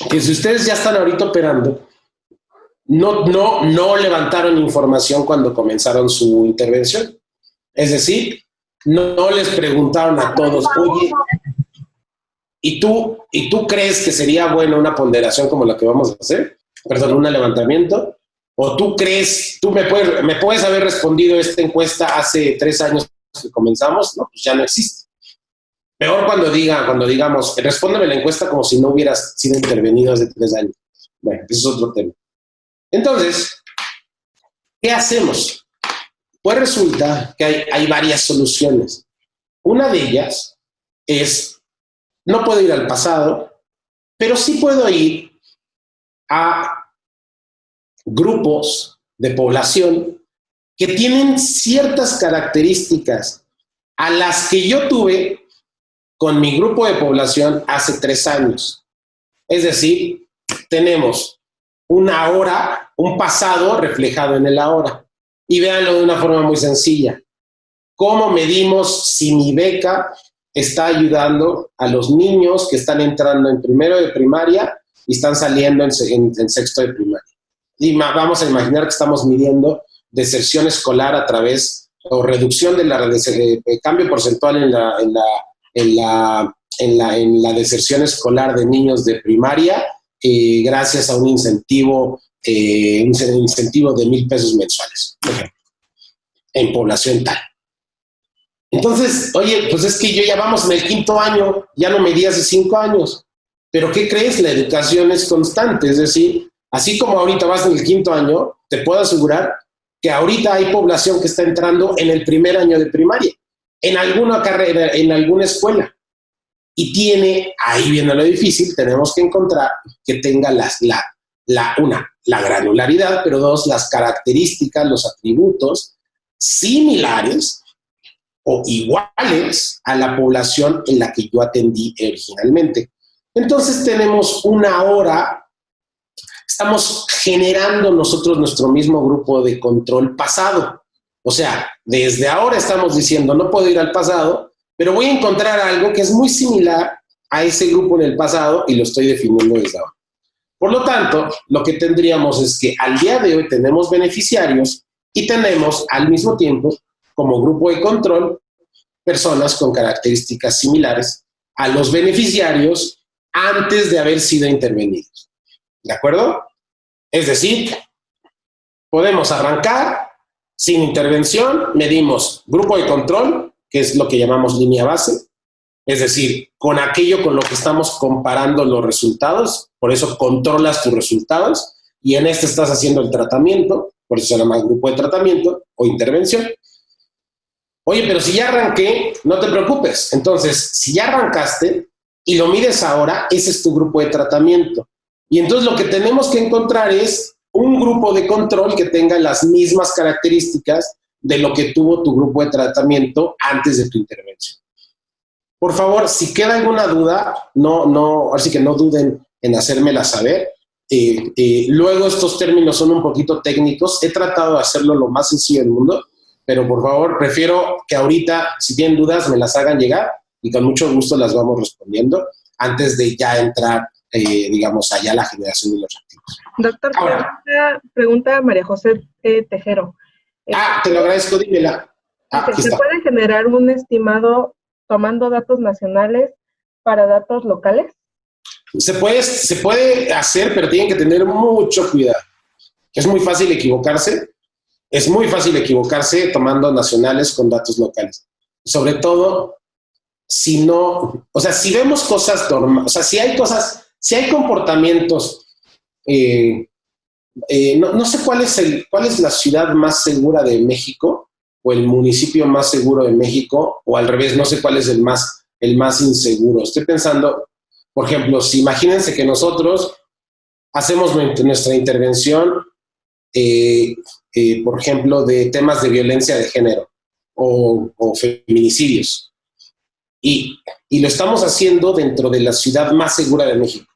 que si ustedes ya están ahorita operando, no levantaron información cuando comenzaron su intervención. Es decir, no les preguntaron a todos, oye, ¿y tú crees que sería buena una ponderación como la que vamos a hacer? Perdón, un levantamiento. ¿O tú crees, me puedes haber respondido esta encuesta hace 3 años que comenzamos? No, pues ya no existe. Peor cuando digamos, respóndeme la encuesta como si no hubieras sido intervenido hace 3 años. Bueno, ese es otro tema. Entonces, ¿qué hacemos? Pues resulta que hay varias soluciones. Una de ellas es, no puedo ir al pasado, pero sí puedo ir a grupos de población que tienen ciertas características a las que yo tuve con mi grupo de población hace 3 años. Es decir, tenemos una hora, un pasado reflejado en el ahora. Y véanlo de una forma muy sencilla. ¿Cómo medimos si mi beca está ayudando a los niños que están entrando en primero de primaria y están saliendo en sexto de primaria? Y vamos a imaginar que estamos midiendo deserción escolar a través, o reducción de cambio porcentual en la deserción escolar de niños de primaria, gracias a un incentivo de 1,000 pesos mensuales, por ejemplo, en población tal. Entonces, oye, pues es que yo ya vamos en el 5º año, ya no medí hace 5 años. Pero ¿qué crees? La educación es constante, es decir, así como ahorita vas en el 5º año, te puedo asegurar que ahorita hay población que está entrando en el 1er año de primaria, en alguna carrera, en alguna escuela. Y tiene, ahí viene lo difícil, tenemos que encontrar que tenga la granularidad, pero 2, las características, los atributos similares o iguales a la población en la que yo atendí originalmente. Entonces tenemos una hora, estamos generando nosotros nuestro mismo grupo de control pasado. O sea, desde ahora estamos diciendo, no puedo ir al pasado, pero voy a encontrar algo que es muy similar a ese grupo en el pasado y lo estoy definiendo desde ahora. Por lo tanto, lo que tendríamos es que al día de hoy tenemos beneficiarios y tenemos al mismo tiempo, como grupo de control, personas con características similares a los beneficiarios antes de haber sido intervenidos. ¿De acuerdo? Es decir, podemos arrancar sin intervención, medimos grupo de control, que es lo que llamamos línea base, es decir, con aquello con lo que estamos comparando los resultados, por eso controlas tus resultados, y en este estás haciendo el tratamiento, por eso se llama grupo de tratamiento o intervención. Oye, pero si ya arranqué, no te preocupes. Entonces, si ya arrancaste y lo mides ahora, ese es tu grupo de tratamiento. Y entonces lo que tenemos que encontrar es un grupo de control que tenga las mismas características de lo que tuvo tu grupo de tratamiento antes de tu intervención. Por favor, si queda alguna duda, así que no duden en hacérmela saber. Luego estos términos son un poquito técnicos. He tratado de hacerlo lo más sencillo del mundo, pero por favor, prefiero que ahorita, si tienen dudas, me las hagan llegar y con mucho gusto las vamos respondiendo antes de ya entrar, digamos, allá a la generación de los activos. Doctor, pregunta María José Tejero. Te lo agradezco, dímela. ¿Se puede generar un estimado tomando datos nacionales para datos locales? Se puede hacer, pero tienen que tener mucho cuidado. Es muy fácil equivocarse. Es muy fácil equivocarse tomando nacionales con datos locales. Sobre todo, si vemos cosas normales, o sea, si hay comportamientos, no sé cuál es la ciudad más segura de México o el municipio más seguro de México, o al revés, no sé cuál es el más inseguro. Estoy pensando, por ejemplo, si imagínense que nosotros hacemos nuestra intervención, por ejemplo, de temas de violencia de género o feminicidios. Y lo estamos haciendo dentro de la ciudad más segura de México.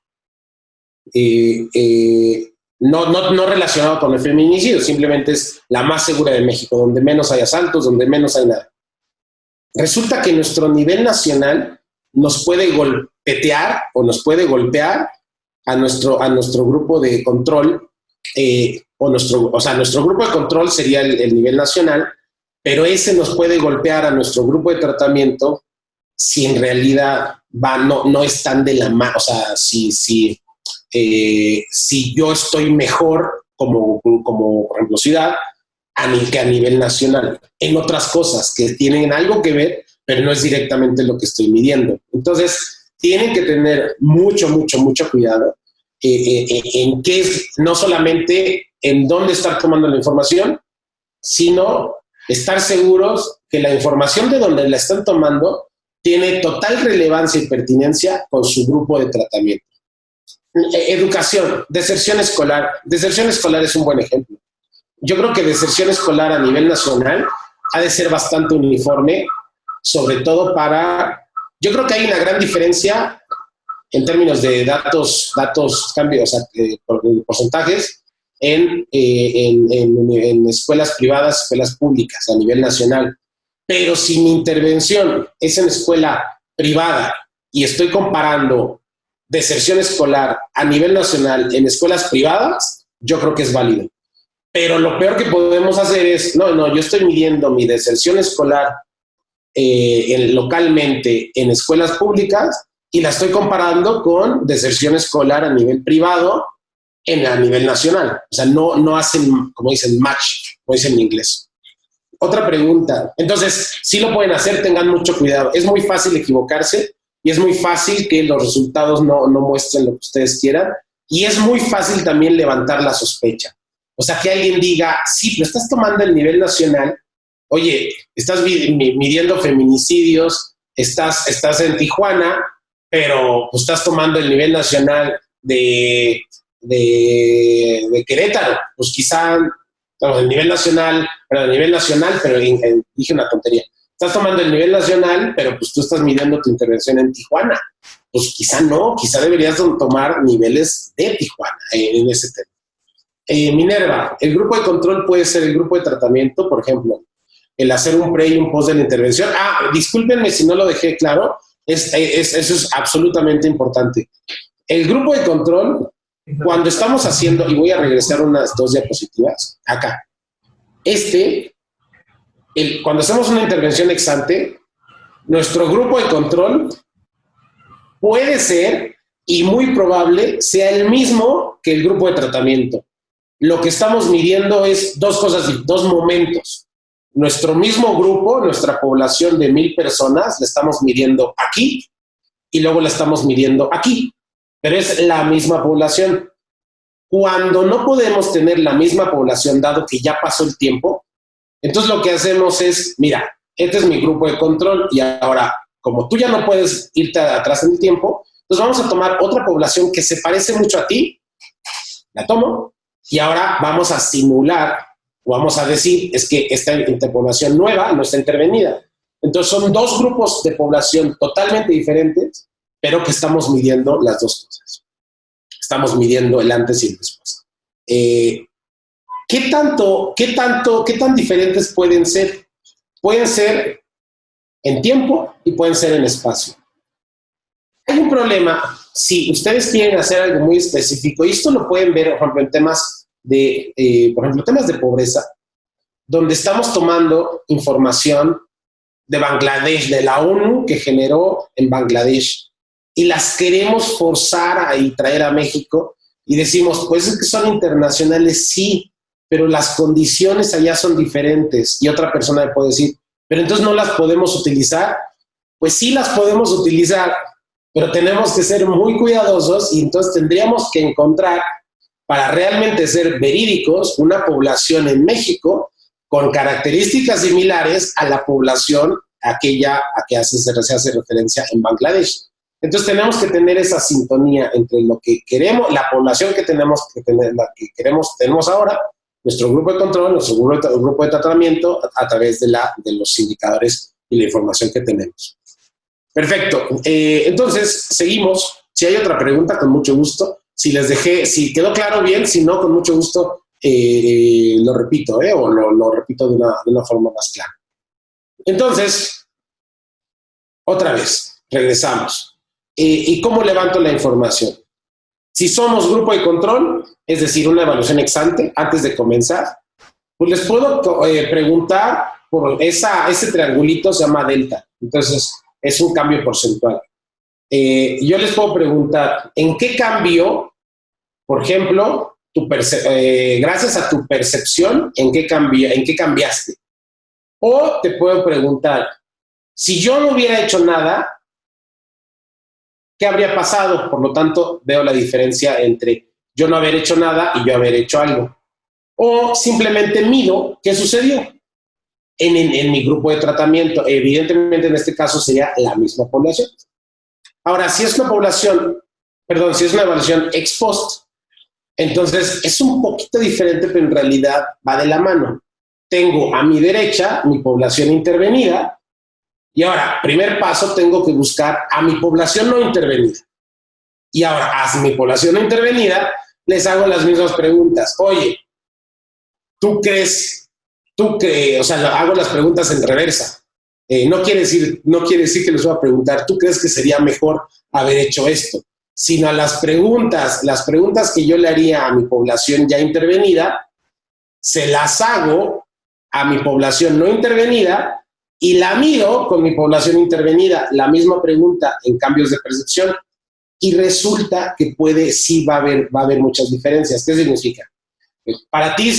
No relacionado con el feminicidio, simplemente es la más segura de México, donde menos hay asaltos, donde menos hay nada. Resulta que nuestro nivel nacional nos puede golpetear o nos puede golpear a nuestro grupo de control, nuestro grupo de control sería el nivel nacional, pero ese nos puede golpear a nuestro grupo de tratamiento si en realidad no están de la mano. O sea, si yo estoy mejor como por ejemplo, ciudad, que a nivel nacional, en otras cosas que tienen algo que ver, pero no es directamente lo que estoy midiendo. Entonces, tienen que tener mucho cuidado en qué es, no solamente en dónde estar tomando la información, sino estar seguros que la información de donde la están tomando tiene total relevancia y pertinencia con su grupo de tratamiento. Educación, deserción escolar. Deserción escolar es un buen ejemplo. Yo creo que deserción escolar a nivel nacional ha de ser bastante uniforme, sobre todo yo creo que hay una gran diferencia en términos de datos cambios, porcentajes en escuelas privadas, escuelas públicas a nivel nacional. Pero si mi intervención es en escuela privada y estoy comparando deserción escolar a nivel nacional en escuelas privadas, yo creo que es válido. Pero lo peor que podemos hacer es, yo estoy midiendo mi deserción escolar localmente en escuelas públicas y la estoy comparando con deserción escolar a nivel privado a nivel nacional. O sea, no hacen, como dicen, match, como dicen en inglés. Otra pregunta. Entonces, sí lo pueden hacer, tengan mucho cuidado. Es muy fácil equivocarse y es muy fácil que los resultados no muestren lo que ustedes quieran, y es muy fácil también levantar la sospecha. O sea, que alguien diga, sí, pero estás tomando el nivel nacional. Oye, estás midiendo feminicidios, estás en Tijuana, pero pues, estás tomando el nivel nacional de Querétaro. Pues quizá, el nivel nacional, pero dije una tontería. Estás tomando el nivel nacional, pero pues tú estás midiendo tu intervención en Tijuana. Pues quizá no, quizá deberías tomar niveles de Tijuana en ese tema. Minerva, el grupo de control puede ser el grupo de tratamiento, por ejemplo, el hacer un pre y un post de la intervención. Discúlpenme si no lo dejé claro, eso es absolutamente importante. El grupo de control, cuando estamos haciendo, y voy a regresar unas 2 diapositivas, acá, cuando hacemos una intervención ex ante, nuestro grupo de control puede ser, y muy probable, sea el mismo que el grupo de tratamiento. Lo que estamos midiendo es 2 cosas, 2 momentos. Nuestro mismo grupo, nuestra población de 1,000 personas, la estamos midiendo aquí y luego la estamos midiendo aquí, pero es la misma población. Cuando no podemos tener la misma población, dado que ya pasó el tiempo, entonces lo que hacemos es, mira, este es mi grupo de control y ahora, como tú ya no puedes irte atrás en el tiempo, entonces vamos a tomar otra población que se parece mucho a ti, la tomo, y ahora vamos a simular, o vamos a decir, es que esta interpoblación nueva no está intervenida. Entonces son dos grupos de población totalmente diferentes, pero que estamos midiendo las dos cosas. Estamos midiendo el antes y el después. ¿Qué tan diferentes pueden ser? Pueden ser en tiempo y pueden ser en espacio. Hay un problema si ustedes quieren hacer algo muy específico, y esto lo pueden ver, por ejemplo, en temas temas de pobreza, donde estamos tomando información de Bangladesh, de la ONU que generó en Bangladesh, y las queremos forzar y traer a México, y decimos, pues es que son internacionales, sí, pero las condiciones allá son diferentes, y otra persona le puede decir, pero entonces no las podemos utilizar. Pues sí las podemos utilizar, pero tenemos que ser muy cuidadosos y entonces tendríamos que encontrar, para realmente ser verídicos, una población en México con características similares a la población aquella a que se hace referencia en Bangladesh. Entonces tenemos que tener esa sintonía entre lo que queremos, la población que tenemos tenemos ahora, nuestro grupo de control, nuestro grupo de tratamiento, a través de los indicadores y la información que tenemos. Perfecto. Entonces, seguimos. Si hay otra pregunta, con mucho gusto. Si quedó claro bien, si no, con mucho gusto lo repito, o lo repito de una forma más clara. Entonces, otra vez, regresamos. ¿Y cómo levanto la información? Si somos grupo de control, es decir, una evaluación ex ante, antes de comenzar, pues les puedo preguntar por ese triangulito, se llama delta. Entonces, es un cambio porcentual. Yo les puedo preguntar, ¿en qué cambió, por ejemplo, gracias a tu percepción, en qué cambiaste? O te puedo preguntar, si yo no hubiera hecho nada, ¿qué habría pasado? Por lo tanto, veo la diferencia entre yo no haber hecho nada y yo haber hecho algo. O simplemente mido qué sucedió en mi grupo de tratamiento. Evidentemente, en este caso sería la misma población. Ahora, si es una evaluación ex post, entonces es un poquito diferente, pero en realidad va de la mano. Tengo a mi derecha mi población intervenida, y ahora, primer paso, tengo que buscar a mi población no intervenida. Y ahora, a mi población no intervenida, les hago las mismas preguntas. Oye, ¿tú crees? O sea, hago las preguntas en reversa. No quiere decir que les voy a preguntar, ¿tú crees que sería mejor haber hecho esto? Sino a las preguntas que yo le haría a mi población ya intervenida, se las hago a mi población no intervenida y la mido con mi población intervenida, la misma pregunta en cambios de percepción, y resulta que va a haber muchas diferencias. ¿Qué significa? Para ti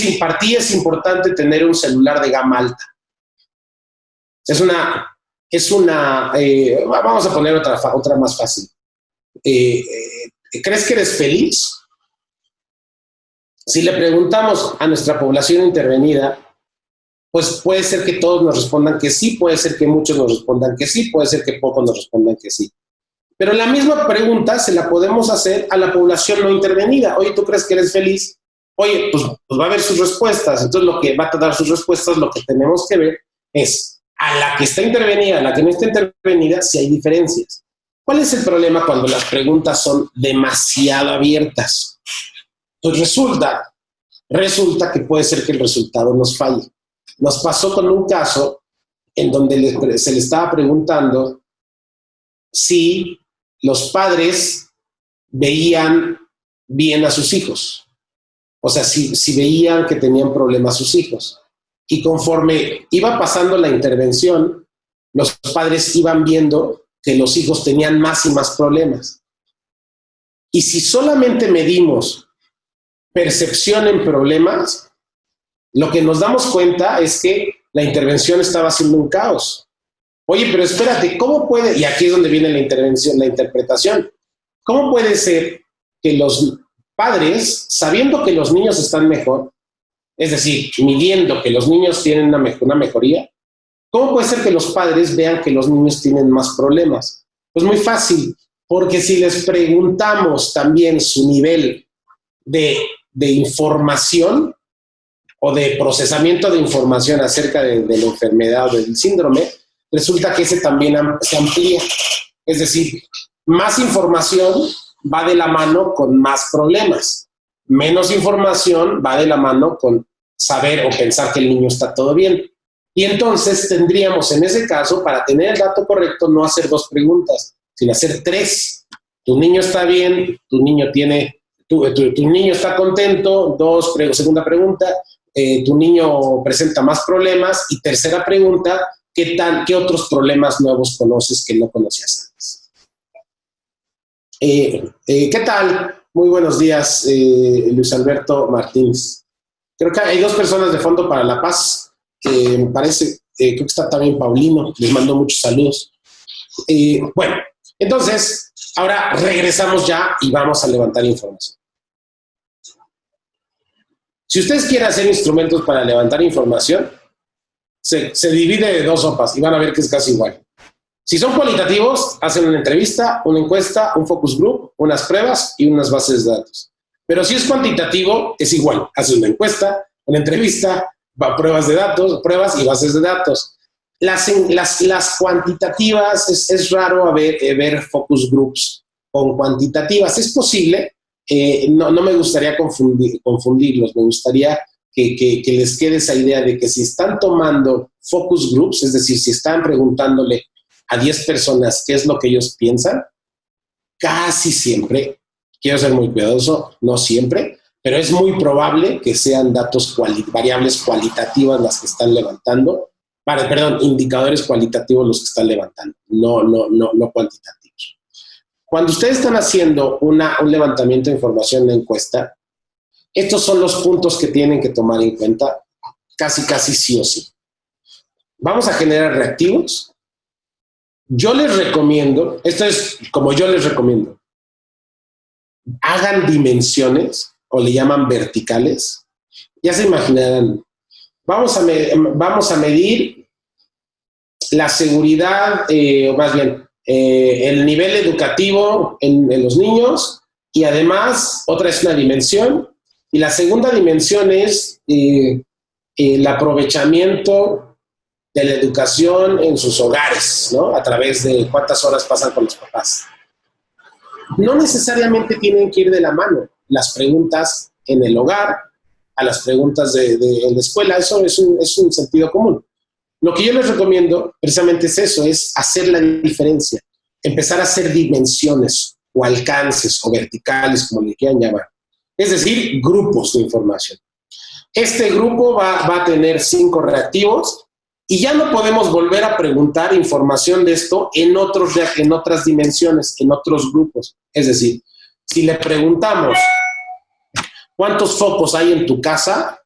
es importante tener un celular de gama alta. Vamos a poner otra más fácil. ¿Crees que eres feliz? Si le preguntamos a nuestra población intervenida, pues puede ser que todos nos respondan que sí, puede ser que muchos nos respondan que sí, puede ser que pocos nos respondan que sí. Pero la misma pregunta se la podemos hacer a la población no intervenida. Oye, ¿tú crees que eres feliz? Oye, pues va a ver sus respuestas. Entonces, lo que va a dar sus respuestas, lo que tenemos que ver es a la que está intervenida, a la que no está intervenida, si hay diferencias. ¿Cuál es el problema cuando las preguntas son demasiado abiertas? Pues resulta que puede ser que el resultado nos falle. Nos pasó con un caso en donde se le estaba preguntando si los padres veían bien a sus hijos. O sea, si veían que tenían problemas sus hijos. Y conforme iba pasando la intervención, los padres iban viendo que los hijos tenían más y más problemas. Y si solamente medimos percepción en problemas, lo que nos damos cuenta es que la intervención estaba haciendo un caos. Oye, pero espérate, ¿cómo y aquí es donde viene la intervención, la interpretación, ¿cómo puede ser que los padres, sabiendo que los niños están mejor, es decir, midiendo que los niños tienen una mejoría, ¿cómo puede ser que los padres vean que los niños tienen más problemas? Pues muy fácil, porque si les preguntamos también su nivel de información o de procesamiento de información acerca de la enfermedad o del síndrome, resulta que ese también se amplía. Es decir, más información va de la mano con más problemas. Menos información va de la mano con saber o pensar que el niño está todo bien. Y entonces tendríamos en ese caso, para tener el dato correcto, no hacer 2 preguntas, sino hacer 3. Tu niño está bien, tu niño está contento, segunda pregunta, tu niño presenta más problemas, y tercera pregunta, ¿qué otros problemas nuevos conoces que no conocías antes? ¿Qué tal? Muy buenos días, Luis Alberto Martínez. Creo que hay 2 personas de Fondo para la Paz. Me parece, creo que está también Paulino, les mando muchos saludos. Bueno, entonces, ahora regresamos ya y vamos a levantar información. Si ustedes quieren hacer instrumentos para levantar información, se divide de 2 sopas y van a ver que es casi igual. Si son cualitativos, hacen una entrevista, una encuesta, un focus group, unas pruebas y unas bases de datos. Pero si es cuantitativo, es igual. Hacen una encuesta, una entrevista, pruebas de datos, pruebas y bases de datos. Las cuantitativas, es raro ver focus groups con cuantitativas. Es posible, no me gustaría confundirlos, me gustaría que les quede esa idea de que si están tomando focus groups, es decir, si están preguntándole a 10 personas qué es lo que ellos piensan, casi siempre, quiero ser muy cuidadoso, no siempre, pero es muy probable que sean variables cualitativas las que están levantando, indicadores cualitativos los que están levantando, no cuantitativos. Cuando ustedes están haciendo un levantamiento de información, una encuesta, estos son los puntos que tienen que tomar en cuenta casi sí o sí. Vamos a generar reactivos. Yo les recomiendo, esto es como yo les recomiendo, hagan dimensiones o le llaman verticales. Ya se imaginarán, vamos a medir la seguridad, o más bien, el nivel educativo en los niños, y además otra es una dimensión, y la segunda dimensión es el aprovechamiento de la educación en sus hogares, ¿no? A través de cuántas horas pasan con los papás. No necesariamente tienen que ir de la mano las preguntas en el hogar a las preguntas en la escuela. Eso es un sentido común. Lo que yo les recomiendo precisamente es eso, es hacer la diferencia, empezar a hacer dimensiones o alcances o verticales, como le quieran llamar. Es decir, grupos de información. Este grupo va a tener 5 reactivos, y ya no podemos volver a preguntar información de esto en otras dimensiones, en otros grupos. Es decir, si le preguntamos cuántos focos hay en tu casa,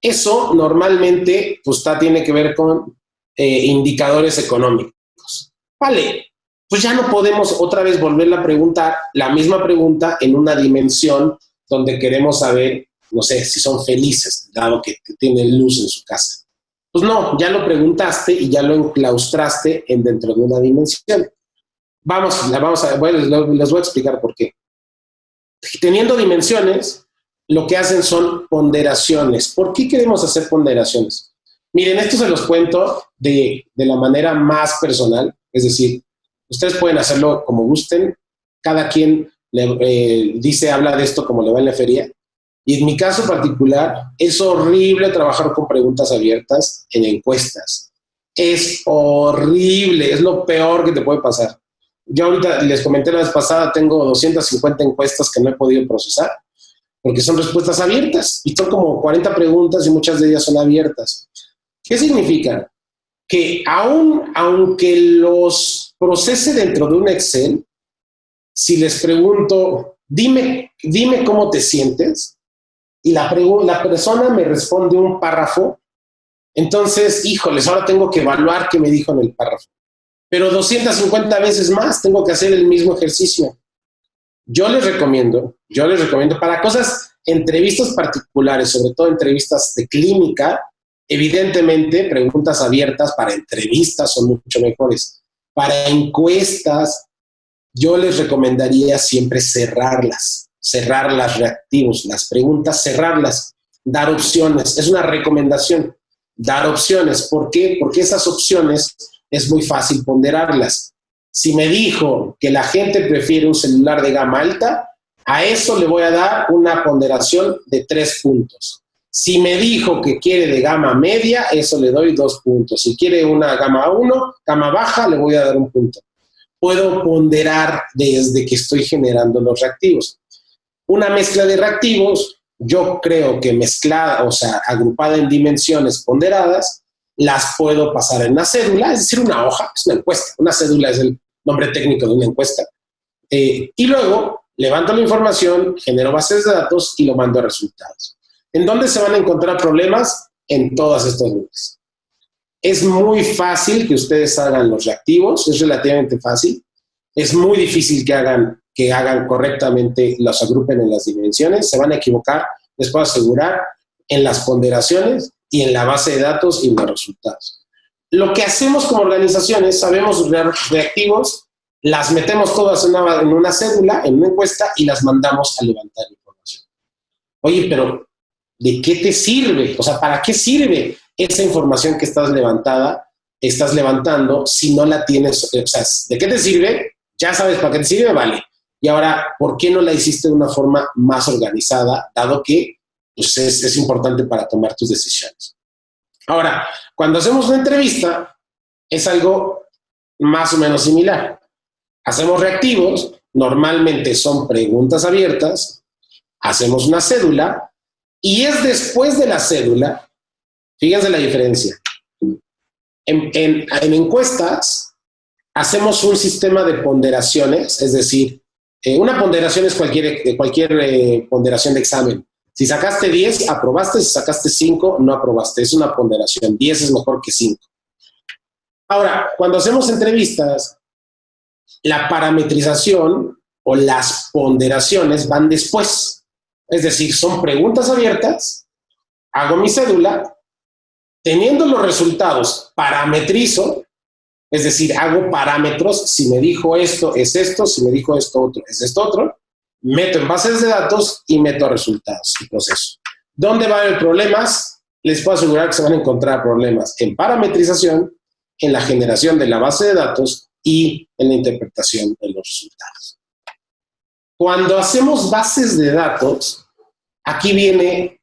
eso normalmente tiene que ver con indicadores económicos. Vale, pues ya no podemos otra vez volverle a preguntar la misma pregunta en una dimensión donde queremos saber, no sé, si son felices, dado que tienen luz en su casa. Pues no, ya lo preguntaste y ya lo enclaustraste dentro de una dimensión. Les voy a explicar por qué. Teniendo dimensiones, lo que hacen son ponderaciones. ¿Por qué queremos hacer ponderaciones? Miren, esto se los cuento de la manera más personal, es decir, ustedes pueden hacerlo como gusten, cada quien habla de esto como le va en la feria. Y en mi caso particular, es horrible trabajar con preguntas abiertas en encuestas. Es horrible, es lo peor que te puede pasar. Yo ahorita les comenté la vez pasada, tengo 250 encuestas que no he podido procesar, porque son respuestas abiertas, y son como 40 preguntas y muchas de ellas son abiertas. ¿Qué significa? Que aunque los procese dentro de un Excel, si les pregunto, dime cómo te sientes, y la persona me responde un párrafo, entonces, híjoles, ahora tengo que evaluar qué me dijo en el párrafo. Pero 250 veces más tengo que hacer el mismo ejercicio. Yo les recomiendo para cosas, entrevistas particulares, sobre todo entrevistas de clínica, evidentemente preguntas abiertas para entrevistas son mucho mejores. Para encuestas, yo les recomendaría siempre cerrar las reactivos, las preguntas, cerrarlas, dar opciones. Es una recomendación, dar opciones. ¿Por qué? Porque esas opciones es muy fácil ponderarlas. Si me dijo que la gente prefiere un celular de gama alta, a eso le voy a dar una ponderación de 3 puntos. Si me dijo que quiere de gama media, eso le doy 2 puntos. Si quiere una gama 1, gama baja, le voy a dar 1 punto. Puedo ponderar desde que estoy generando los reactivos. Una mezcla de reactivos, yo creo que mezclada, o sea, agrupada en dimensiones ponderadas, las puedo pasar en una cédula, es decir, una hoja, es una encuesta. Una cédula es el nombre técnico de una encuesta. Y luego levanto la información, genero bases de datos y lo mando a resultados. ¿En dónde se van a encontrar problemas? En todas estas nubes. Es muy fácil que ustedes hagan los reactivos, es relativamente fácil. Es muy difícil que hagan correctamente, los agrupen en las dimensiones. Se van a equivocar, les puedo asegurar, en las ponderaciones y en la base de datos y en los resultados. Lo que hacemos como organizaciones, sabemos reactivos, las metemos todas en una cédula, en una encuesta y las mandamos a levantar información. Oye, pero ¿de qué te sirve? O sea, ¿para qué sirve esa información que estás levantando si no la tienes? O sea, ¿de qué te sirve? Ya sabes para qué te sirve, vale. Y ahora, ¿por qué no la hiciste de una forma más organizada, dado que pues, es importante para tomar tus decisiones? Ahora, cuando hacemos una entrevista, es algo más o menos similar. Hacemos reactivos, normalmente son preguntas abiertas, hacemos una cédula, y es después de la cédula, fíjense la diferencia. En encuestas, hacemos un sistema de ponderaciones, es decir, una ponderación es cualquier ponderación de examen. Si sacaste 10, aprobaste. Si sacaste 5, no aprobaste. Es una ponderación. 10 es mejor que 5. Ahora, cuando hacemos entrevistas, la parametrización o las ponderaciones van después. Es decir, son preguntas abiertas, hago mi cédula, teniendo los resultados, parametrizo, es decir, hago parámetros. Si me dijo esto, es esto. Si me dijo esto otro, es esto otro. Meto en bases de datos y meto resultados y proceso. ¿Dónde va a haber problemas? Les puedo asegurar que se van a encontrar problemas en parametrización, en la generación de la base de datos y en la interpretación de los resultados. Cuando hacemos bases de datos, aquí viene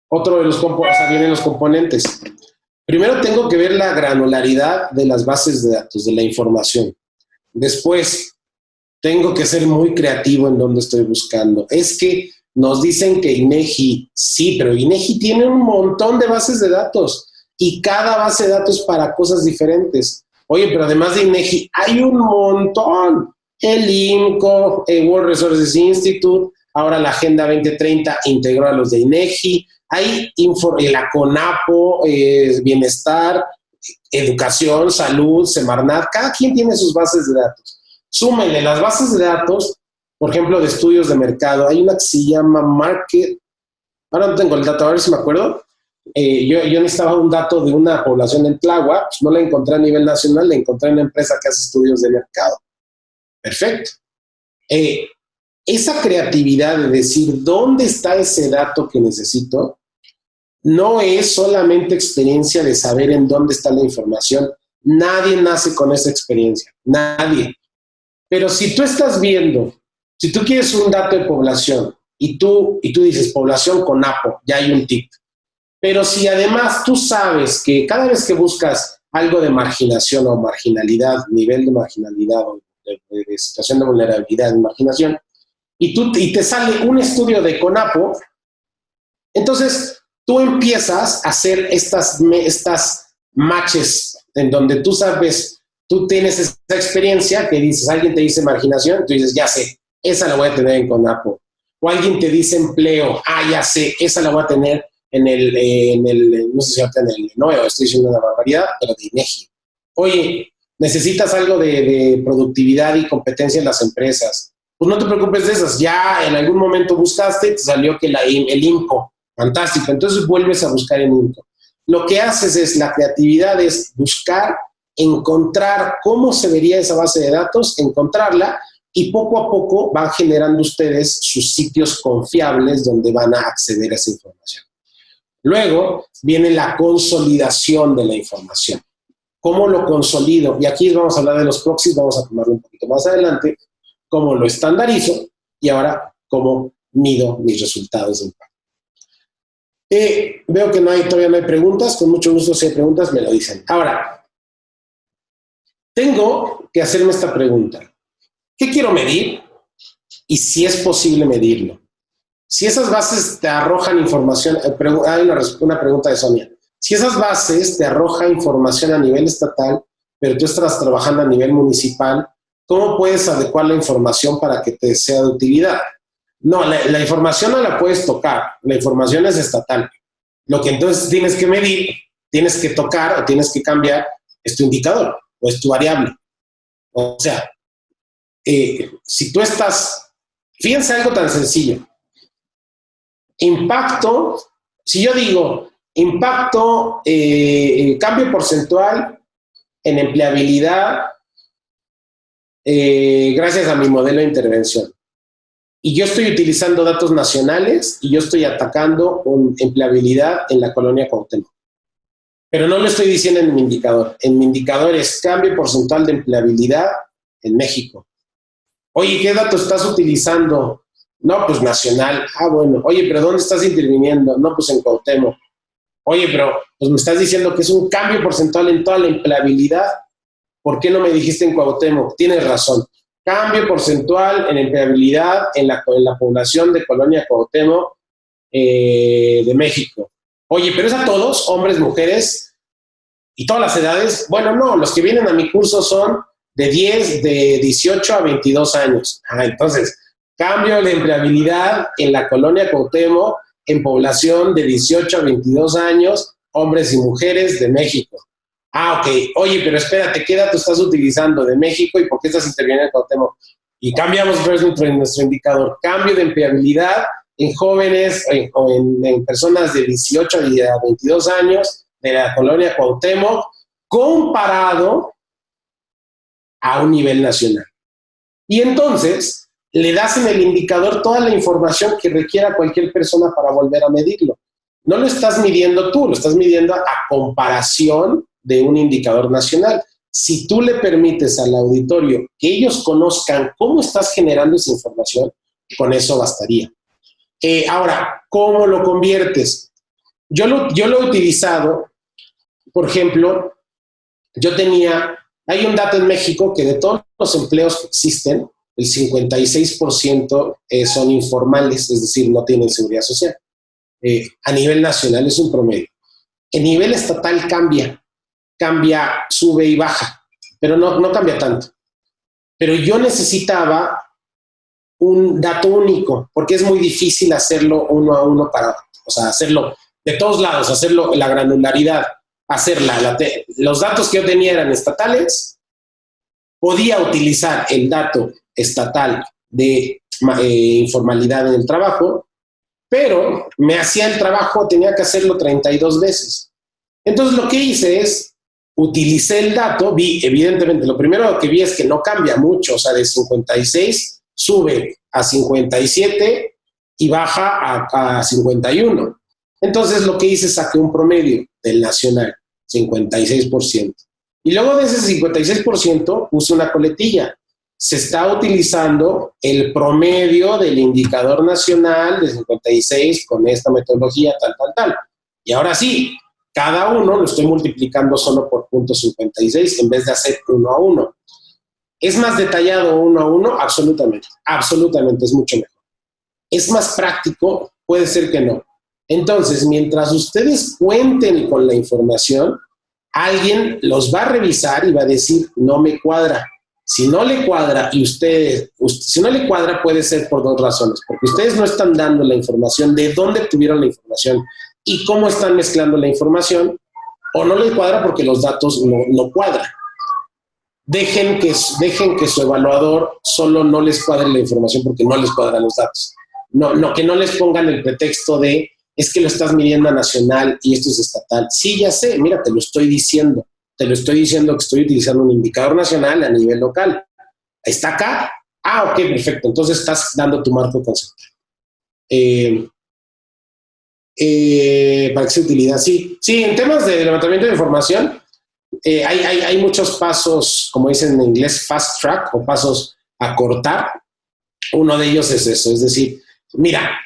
otro de los vienen los componentes. Primero tengo que ver la granularidad de las bases de datos, de la información. Después, tengo que ser muy creativo en donde estoy buscando. Es que nos dicen que INEGI, sí, pero INEGI tiene un montón de bases de datos y cada base de datos para cosas diferentes. Oye, pero además de INEGI hay un montón. El INCO, el World Resources Institute, ahora la Agenda 2030 integró a los de INEGI. Hay la CONAPO, Bienestar, Educación, Salud, Semarnat. Cada quien tiene sus bases de datos. Súmenle las bases de datos, por ejemplo, de estudios de mercado. Hay una que se llama Market. Ahora no tengo el dato, a ver si me acuerdo. Yo necesitaba un dato de una población en Tláhuac, pues no la encontré a nivel nacional, la encontré en una empresa que hace estudios de mercado. Perfecto. Esa creatividad de decir dónde está ese dato que necesito, no es solamente experiencia de saber en dónde está la información. Nadie nace con esa experiencia, nadie. Pero si tú estás viendo, si tú quieres un dato de población y tú dices población con APO, ya hay un tic. Pero si además tú sabes que cada vez que buscas algo de marginación o marginalidad, nivel de marginalidad o de situación de vulnerabilidad, de marginación, y te sale un estudio de CONAPO, entonces tú empiezas a hacer estas matches en donde tú sabes. Tú tienes esa experiencia que dices, alguien te dice marginación, tú dices, ya sé, esa la voy a tener en CONAPO. O alguien te dice empleo, ya sé, esa la voy a tener en el no sé si ahorita en el NOE, estoy diciendo una barbaridad, pero de INEGI. Oye, necesitas algo de productividad y competencia en las empresas. pues no te preocupes de esas. Ya en algún momento buscaste y te salió que el INCO. Fantástico. Entonces vuelves a buscar en INCO. Lo que haces es, la creatividad es buscar, encontrar cómo se vería esa base de datos, encontrarla, y poco a poco van generando ustedes sus sitios confiables donde van a acceder a esa información. Luego viene la consolidación de la información. ¿Cómo lo consolido? Y aquí vamos a hablar de los proxies, vamos a tomarlo un poquito más adelante. ¿Cómo lo estandarizo? Y ahora, ¿cómo mido mis resultados de impacto? Veo que todavía no hay preguntas. Con mucho gusto, si hay preguntas, me lo dicen. Ahora, tengo que hacerme esta pregunta. ¿Qué quiero medir? Y si es posible medirlo. Si esas bases te arrojan información, hay una pregunta de Sonia. Si esas bases te arrojan información a nivel estatal, pero tú estás trabajando a nivel municipal, ¿cómo puedes adecuar la información para que te sea de utilidad? No, la información no la puedes tocar, la información es estatal. Lo que entonces tienes que medir, tienes que tocar o tienes que cambiar es tu indicador o es tu variable. O sea, si tú estás, fíjense algo tan sencillo. Impacto, si yo digo impacto, cambio porcentual en empleabilidad gracias a mi modelo de intervención. Y yo estoy utilizando datos nacionales y yo estoy atacando empleabilidad en la colonia Cuauhtémoc. Pero no lo estoy diciendo en mi indicador. En mi indicador es cambio porcentual de empleabilidad en México. Oye, ¿qué datos estás utilizando? No, pues nacional. Ah, bueno. Oye, ¿pero dónde estás interviniendo? No, pues en Cuauhtémoc. Oye, pero pues me estás diciendo que es un cambio porcentual en toda la empleabilidad. ¿Por qué no me dijiste en Cuauhtémoc? Tienes razón. Cambio porcentual en empleabilidad en la población de Colonia Cuauhtémoc de México. Oye, ¿pero es a todos? ¿Hombres, mujeres y todas las edades? Bueno, no. Los que vienen a mi curso son de 18 a 22 años. Entonces, cambio de empleabilidad en la Colonia Cuauhtémoc en población de 18 a 22 años, hombres y mujeres de México. Ok. Oye, pero espérate, ¿qué dato estás utilizando de México y por qué estás interviniendo en Cuauhtémoc? Y cambiamos nuestro indicador. Cambio de empleabilidad en jóvenes o en personas de 18 a 22 años de la Colonia Cuauhtémoc comparado a un nivel nacional. Y entonces le das en el indicador toda la información que requiera cualquier persona para volver a medirlo. No lo estás midiendo tú, lo estás midiendo a comparación de un indicador nacional. Si tú le permites al auditorio que ellos conozcan cómo estás generando esa información, con eso bastaría. Ahora, ¿cómo lo conviertes? Yo lo he utilizado, por ejemplo, hay un dato en México que de todos los empleos que existen, el 56% son informales, es decir, no tienen seguridad social. A nivel nacional es un promedio. A nivel estatal cambia, sube y baja, pero no cambia tanto. Pero yo necesitaba un dato único, porque es muy difícil hacerlo uno a uno hacerlo de todos lados, hacerlo la granularidad, los datos que yo tenía eran estatales, podía utilizar el dato estatal de informalidad en el trabajo, pero me hacía el trabajo, tenía que hacerlo 32 veces. Entonces lo que hice es, utilicé el dato, evidentemente, lo primero que vi es que no cambia mucho, o sea, de 56 sube a 57 y baja a 51. Entonces lo que hice, saqué un promedio del nacional, 56%. Y luego de ese 56% puse una coletilla. Se está utilizando el promedio del indicador nacional de 56 con esta metodología, tal. Y ahora sí, cada uno lo estoy multiplicando solo por 0.56 en vez de hacer 1 a 1. ¿Es más detallado 1 a 1? Absolutamente. Absolutamente, es mucho mejor. ¿Es más práctico? Puede ser que no. Entonces, mientras ustedes cuenten con la información, alguien los va a revisar y va a decir, no me cuadra. Si no le cuadra si no le cuadra, puede ser por dos razones. Porque ustedes no están dando la información de dónde obtuvieron la información y cómo están mezclando la información, o no le cuadra porque los datos no cuadran. dejen que su evaluador solo no les cuadre la información porque no les cuadran los datos. Que no les pongan el pretexto de es que lo estás midiendo a nacional y esto es estatal. Sí, ya sé, mira, te lo estoy diciendo que estoy utilizando un indicador nacional a nivel local. ¿Está acá? Ah, ok, perfecto. Entonces estás dando tu marco conceptual. ¿Para qué se utiliza? Sí, en temas de levantamiento de información, hay muchos pasos, como dicen en inglés, fast track o pasos a cortar. Uno de ellos es eso, es decir, mira,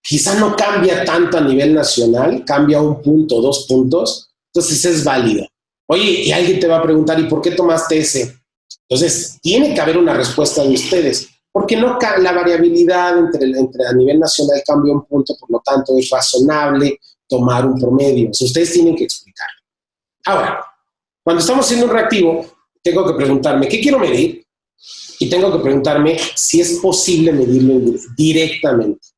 quizá no cambia tanto a nivel nacional, cambia 1 punto, 2 puntos, entonces es válido. Oye, y alguien te va a preguntar, ¿y por qué tomaste ese? Entonces, tiene que haber una respuesta de ustedes, porque no la variabilidad entre a nivel nacional cambia 1 punto, por lo tanto es razonable tomar un promedio. O sea, ustedes tienen que explicar. Ahora, cuando estamos haciendo un reactivo, tengo que preguntarme, ¿qué quiero medir? Y tengo que preguntarme si es posible medirlo directamente.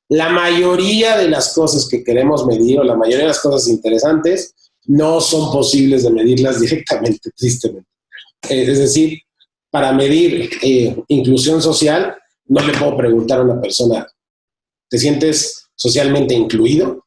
La mayoría de las cosas que queremos medir o la mayoría de las cosas interesantes no son posibles de medirlas directamente, tristemente. Es decir, para medir inclusión social, no le puedo preguntar a una persona, ¿te sientes socialmente incluido?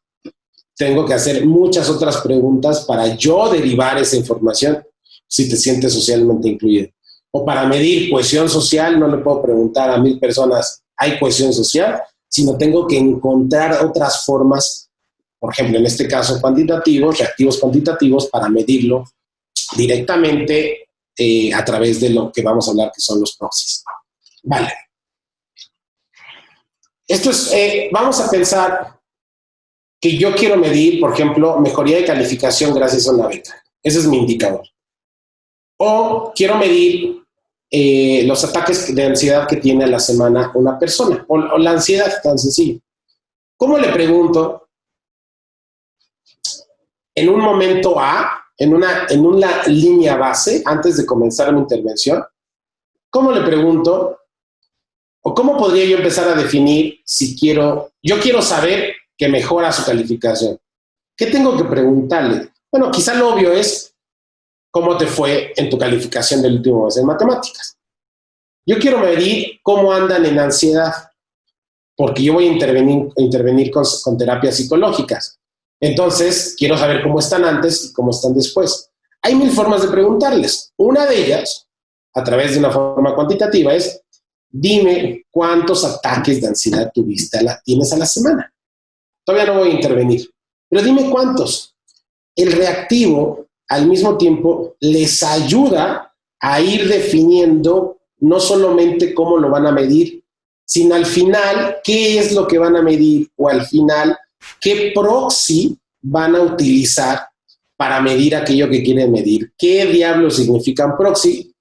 Tengo que hacer muchas otras preguntas para yo derivar esa información si te sientes socialmente incluido. O para medir cohesión social, no le puedo preguntar a 1000 personas, ¿hay cohesión social? Sino tengo que encontrar otras formas, por ejemplo, en este caso cuantitativos, reactivos cuantitativos, para medirlo directamente a través de lo que vamos a hablar, que son los proxies. Vale. Esto es, vamos a pensar que yo quiero medir, por ejemplo, mejoría de calificación gracias a una beca. Ese es mi indicador. O quiero medir los ataques de ansiedad que tiene a la semana una persona, o la ansiedad, tan sencillo. ¿Cómo le pregunto en un momento A, en una línea base, antes de comenzar mi intervención? ¿Cómo le pregunto? ¿O cómo podría yo empezar a definir si yo quiero saber que mejora su calificación? ¿Qué tengo que preguntarle? Bueno, quizá lo obvio es cómo te fue en tu calificación del último mes en matemáticas. Yo quiero medir cómo andan en ansiedad, porque yo voy a intervenir con terapias psicológicas. Entonces, quiero saber cómo están antes y cómo están después. Hay 1000 formas de preguntarles. Una de ellas, a través de una forma cuantitativa, es: dime cuántos ataques de ansiedad tienes a la semana. Todavía no voy a intervenir, pero dime cuántos. El reactivo, al mismo tiempo, les ayuda a ir definiendo no solamente cómo lo van a medir, sino al final qué es lo que van a medir, o al final qué proxy van a utilizar para medir aquello que quieren medir. ¿Qué diablos significa un proxy?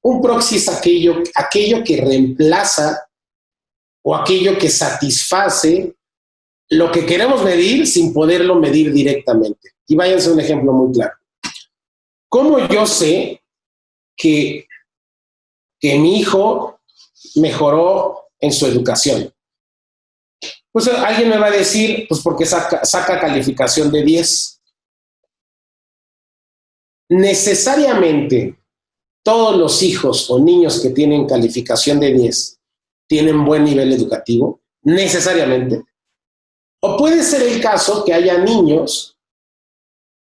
Un proxy es aquello que reemplaza o aquello que satisface lo que queremos medir sin poderlo medir directamente. Y váyanse a un ejemplo muy claro. ¿Cómo yo sé que mi hijo mejoró en su educación? Pues alguien me va a decir, pues porque saca calificación de 10. Necesariamente todos los hijos o niños que tienen calificación de 10 tienen buen nivel educativo, necesariamente. O puede ser el caso que haya niños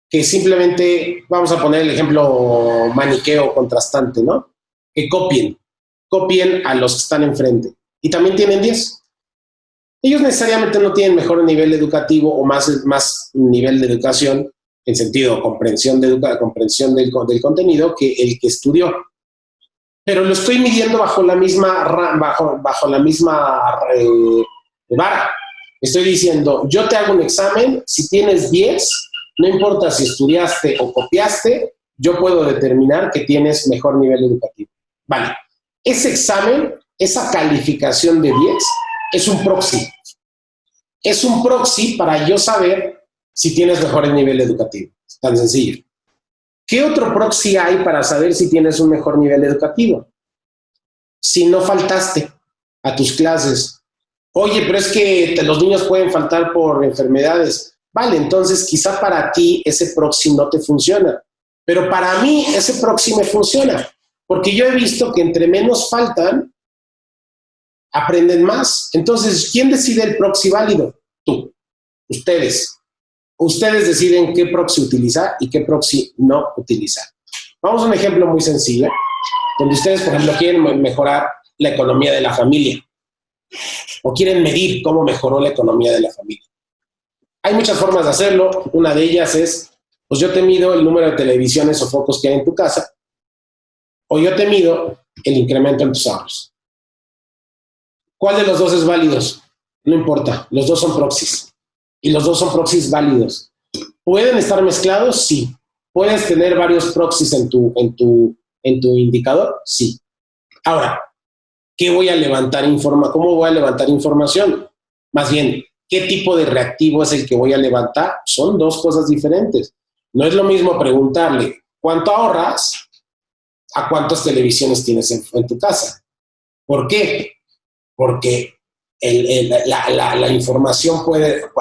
que simplemente, vamos a poner el ejemplo maniqueo contrastante, ¿no? Que copien a los que están enfrente y también tienen 10. Ellos necesariamente no tienen mejor nivel educativo o más nivel de educación en sentido comprensión del contenido que el que estudió. Pero lo estoy midiendo bajo la misma vara. Estoy diciendo, yo te hago un examen, si tienes 10, no importa si estudiaste o copiaste, yo puedo determinar que tienes mejor nivel educativo. Vale, ese examen, esa calificación de 10, es un proxy. Es un proxy para yo saber si tienes mejor nivel educativo. Tan sencillo. ¿Qué otro proxy hay para saber si tienes un mejor nivel educativo? Si no faltaste a tus clases. Oye, pero es que los niños pueden faltar por enfermedades. Vale, entonces quizá para ti ese proxy no te funciona. Pero para mí ese proxy me funciona. Porque yo he visto que entre menos faltan, aprenden más. Entonces, ¿quién decide el proxy válido? Tú, ustedes. Ustedes deciden qué proxy utilizar y qué proxy no utilizar. Vamos a un ejemplo muy sencillo, donde ustedes, por ejemplo, quieren mejorar la economía de la familia o quieren medir cómo mejoró la economía de la familia. Hay muchas formas de hacerlo. Una de ellas es, pues yo te mido el número de televisiones o focos que hay en tu casa, o yo te mido el incremento en tus ahorros. ¿Cuál de los dos es válido? No importa, los dos son proxies. Y los dos son proxies válidos. ¿Pueden estar mezclados? Sí. ¿Puedes tener varios proxies en tu indicador? Sí. Ahora, ¿qué voy a levantar ¿cómo voy a levantar información? Más bien, ¿qué tipo de reactivo es el que voy a levantar? Son dos cosas diferentes. No es lo mismo preguntarle ¿cuánto ahorras? A cuántas televisiones tienes en tu casa. ¿Por qué? Porque la información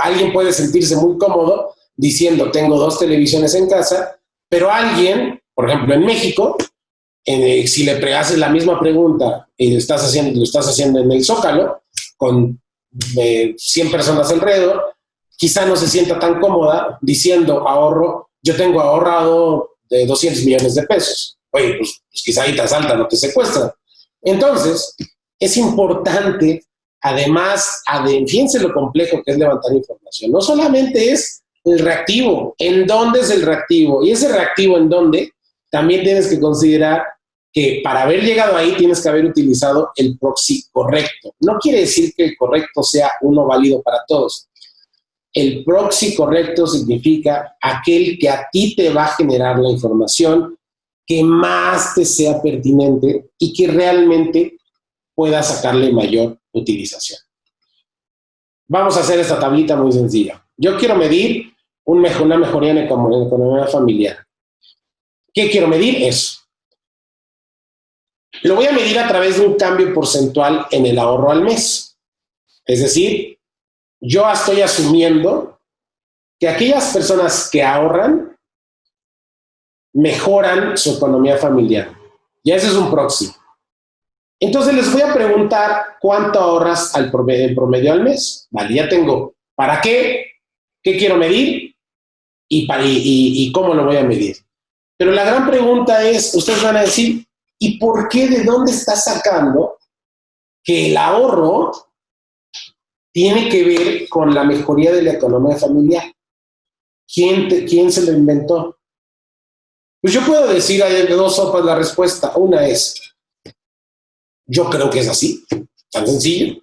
alguien puede sentirse muy cómodo diciendo tengo 2 televisiones en casa, pero alguien, por ejemplo en México, si le haces la misma pregunta y lo estás haciendo en el Zócalo con 100 personas alrededor, quizá no se sienta tan cómoda diciendo yo tengo ahorrado de 200 millones de pesos. Oye, pues quizá ahí te asaltan o te secuestran. Entonces, es importante, además, fíjense lo complejo que es levantar información. No solamente es el reactivo, ¿en dónde es el reactivo? Y ese reactivo, ¿en dónde? También tienes que considerar que para haber llegado ahí tienes que haber utilizado el proxy correcto. No quiere decir que el correcto sea uno válido para todos. El proxy correcto significa aquel que a ti te va a generar la información que más te sea pertinente y que realmente pueda sacarle mayor utilización. Vamos a hacer esta tablita muy sencilla. Yo quiero medir una mejoría en economía familiar. ¿Qué quiero medir? Eso. Lo voy a medir a través de un cambio porcentual en el ahorro al mes. Es decir, yo estoy asumiendo que aquellas personas que ahorran mejoran su economía familiar. Y ese es un proxy. Entonces les voy a preguntar cuánto ahorras en promedio al mes. Vale, ya tengo para qué quiero medir y cómo lo voy a medir. Pero la gran pregunta es, ustedes van a decir, ¿y por qué? ¿De dónde está sacando que el ahorro tiene que ver con la mejoría de la economía familiar? ¿Quién se lo inventó? Pues yo puedo decir, hay de dos sopas la respuesta. Una es, yo creo que es así, tan sencillo.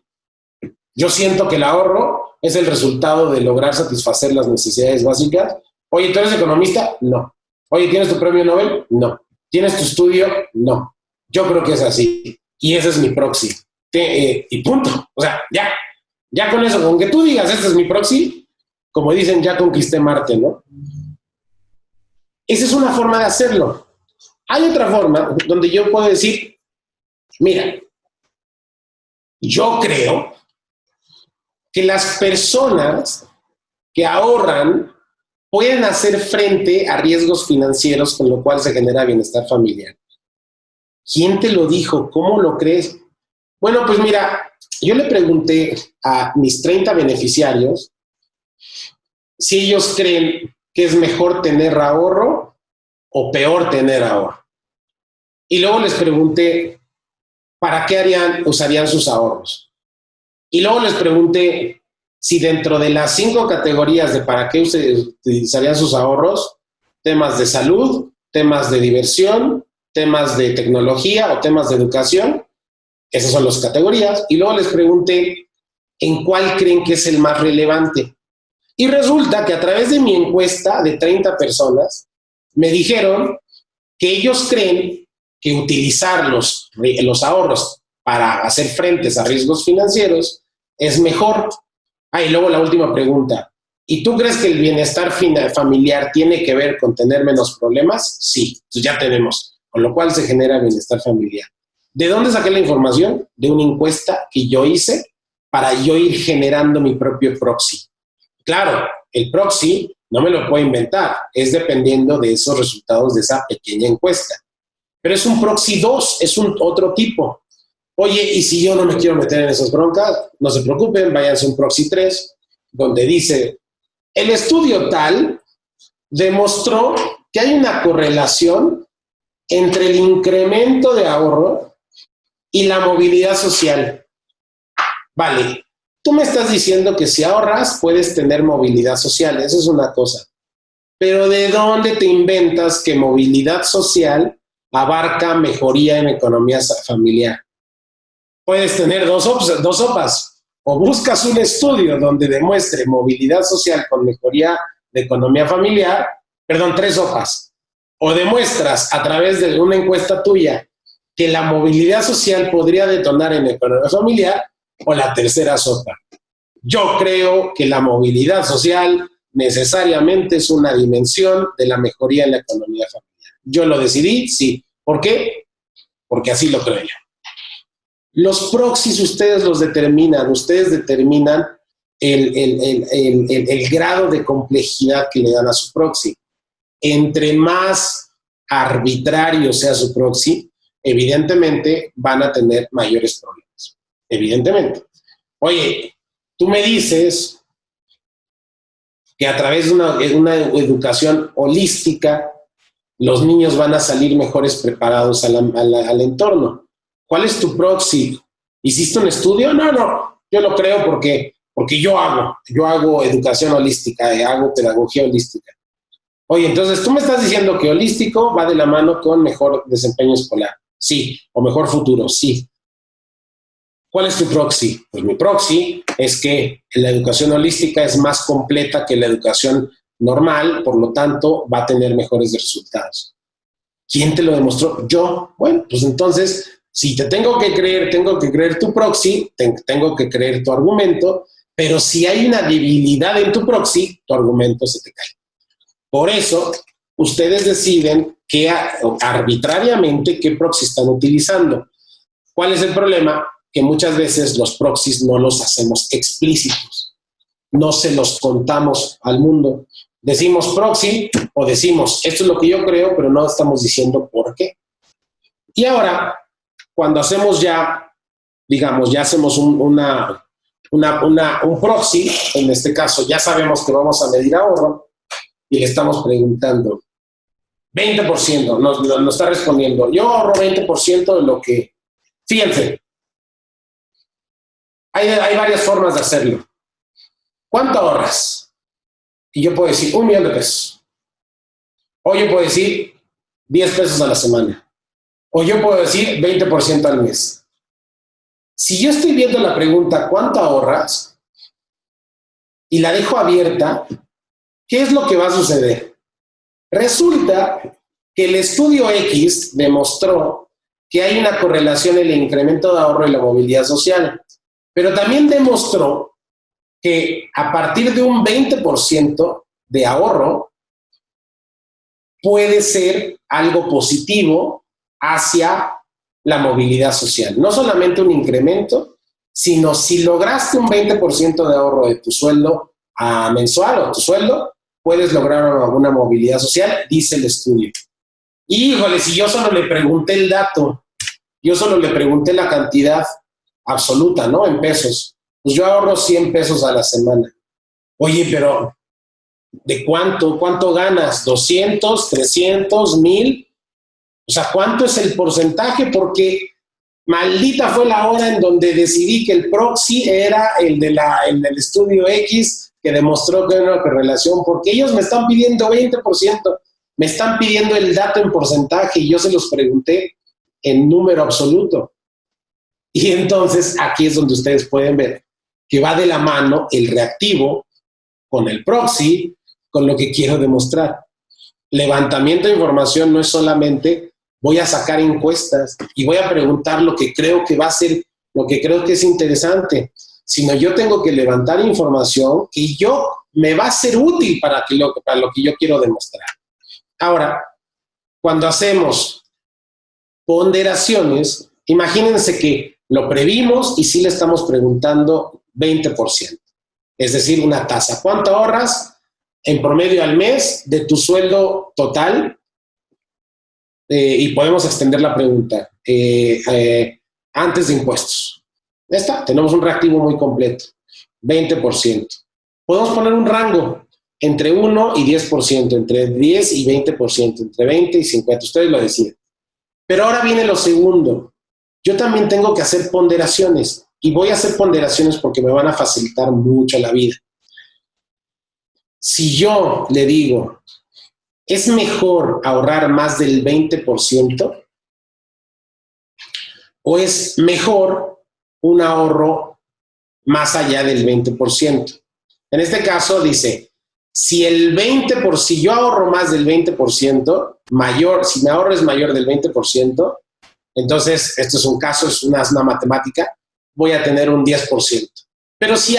Yo siento que el ahorro es el resultado de lograr satisfacer las necesidades básicas. Oye, ¿tú eres economista? No. Oye, ¿tienes tu premio Nobel? No. ¿Tienes tu estudio? No. Yo creo que es así. Y ese es mi proxy. Y punto. O sea, ya con eso, con que tú digas, este es mi proxy, como dicen, ya conquisté Marte, ¿no? Esa es una forma de hacerlo. Hay otra forma donde yo puedo decir, mira, yo creo que las personas que ahorran pueden hacer frente a riesgos financieros, con lo cual se genera bienestar familiar. ¿Quién te lo dijo? ¿Cómo lo crees? Bueno, pues mira, yo le pregunté a mis 30 beneficiarios si ellos creen que es mejor tener ahorro o peor tener ahorro. Y luego les pregunté para qué usarían sus ahorros. Y luego les pregunté si dentro de las 5 categorías de para qué utilizarían sus ahorros, temas de salud, temas de diversión, temas de tecnología o temas de educación, esas son las categorías. Y luego les pregunté en cuál creen que es el más relevante. Y resulta que a través de mi encuesta de 30 personas, me dijeron que ellos creen que utilizar los ahorros para hacer frentes a riesgos financieros es mejor. Y luego la última pregunta. ¿Y tú crees que el bienestar familiar tiene que ver con tener menos problemas? Sí, pues ya tenemos. Con lo cual se genera bienestar familiar. ¿De dónde saqué la información? De una encuesta que yo hice para yo ir generando mi propio proxy. Claro, el proxy no me lo puedo inventar, es dependiendo de esos resultados de esa pequeña encuesta. pero es un proxy 2, es un otro tipo. Oye, y si yo no me quiero meter en esas broncas, no se preocupen, váyanse a un proxy 3, donde dice, el estudio tal demostró que hay una correlación entre el incremento de ahorro y la movilidad social. Vale, tú me estás diciendo que si ahorras puedes tener movilidad social, eso es una cosa. Pero ¿de dónde te inventas que movilidad social abarca mejoría en economía familiar? Puedes tener dos sopas. O buscas un estudio donde demuestre movilidad social con mejoría de economía familiar, perdón, 3 sopas. O demuestras a través de una encuesta tuya que la movilidad social podría detonar en economía familiar, o la tercera sopa. Yo creo que la movilidad social necesariamente es una dimensión de la mejoría en la economía familiar. Yo lo decidí, sí. ¿Por qué? Porque así lo creo yo. Los proxies ustedes determinan el grado de complejidad que le dan a su proxy. Entre más arbitrario sea su proxy, evidentemente van a tener mayores problemas. Evidentemente. Oye, tú me dices que a través de una educación holística, los niños van a salir mejores preparados al entorno. ¿Cuál es tu proxy? ¿Hiciste un estudio? No, yo lo creo porque yo hago educación holística, hago pedagogía holística. Oye, entonces tú me estás diciendo que holístico va de la mano con mejor desempeño escolar. Sí, o mejor futuro, sí. ¿Cuál es tu proxy? Pues mi proxy es que la educación holística es más completa que la educación normal, por lo tanto va a tener mejores resultados. ¿Quién te lo demostró? Yo. Bueno, pues entonces, si te tengo que creer tu proxy, tengo que creer tu argumento, pero si hay una debilidad en tu proxy, tu argumento se te cae. Por eso, ustedes deciden arbitrariamente qué proxy están utilizando. ¿Cuál es el problema? Que muchas veces los proxies no los hacemos explícitos, no se los contamos al mundo. Decimos proxy o decimos, esto es lo que yo creo, pero no estamos diciendo por qué. Y ahora, cuando hacemos ya hacemos un proxy, en este caso ya sabemos que vamos a medir ahorro y le estamos preguntando, 20%, nos está respondiendo, yo ahorro 20% de lo que, fíjense, hay varias formas de hacerlo. ¿Cuánto ahorras? Y yo puedo decir $1,000,000 de pesos. O yo puedo decir 10 pesos a la semana. O yo puedo decir 20% al mes. Si yo estoy viendo la pregunta, ¿cuánto ahorras? Y la dejo abierta, ¿qué es lo que va a suceder? Resulta que el estudio X demostró que hay una correlación en el incremento de ahorro y la movilidad social, pero también demostró que a partir de un 20% de ahorro puede ser algo positivo hacia la movilidad social. No solamente un incremento, sino si lograste un 20% de ahorro de tu sueldo mensual o tu sueldo, puedes lograr una movilidad social, dice el estudio. Híjole, si yo solo le pregunté el dato, yo solo le pregunté la cantidad absoluta, ¿no? En pesos. Pues yo ahorro 100 pesos a la semana. Oye, pero ¿de cuánto? ¿Cuánto ganas? ¿200, 300, 1,000? O sea, ¿cuánto es el porcentaje? Porque maldita fue la hora en donde decidí que el proxy era el del estudio X que demostró que era una correlación, porque ellos me están pidiendo 20%, me están pidiendo el dato en porcentaje y yo se los pregunté en número absoluto. Y entonces aquí es donde ustedes pueden ver que va de la mano el reactivo con el proxy, con lo que quiero demostrar. Levantamiento de información no es solamente voy a sacar encuestas y voy a preguntar lo que creo que va a ser, lo que creo que es interesante, sino yo tengo que levantar información que me va a ser útil para lo que yo quiero demostrar. Ahora, cuando hacemos ponderaciones, imagínense que lo previmos y sí le estamos preguntando 20%, es decir, una tasa. ¿Cuánto ahorras en promedio al mes de tu sueldo total? y podemos extender la pregunta, antes de impuestos. Ya está, tenemos un reactivo muy completo, 20%. Podemos poner un rango entre 1 y 10%, entre 10 y 20%, entre 20 y 50%, ustedes lo deciden. Pero ahora viene lo segundo. Yo también tengo que hacer ponderaciones, y voy a hacer ponderaciones porque me van a facilitar mucho la vida. Si yo le digo, ¿es mejor ahorrar más del 20% o es mejor un ahorro más allá del 20%? En este caso dice, si yo ahorro más del 20%, si mi ahorro es mayor del 20%, entonces esto es un caso, es una matemática, voy a tener un 10%. Pero si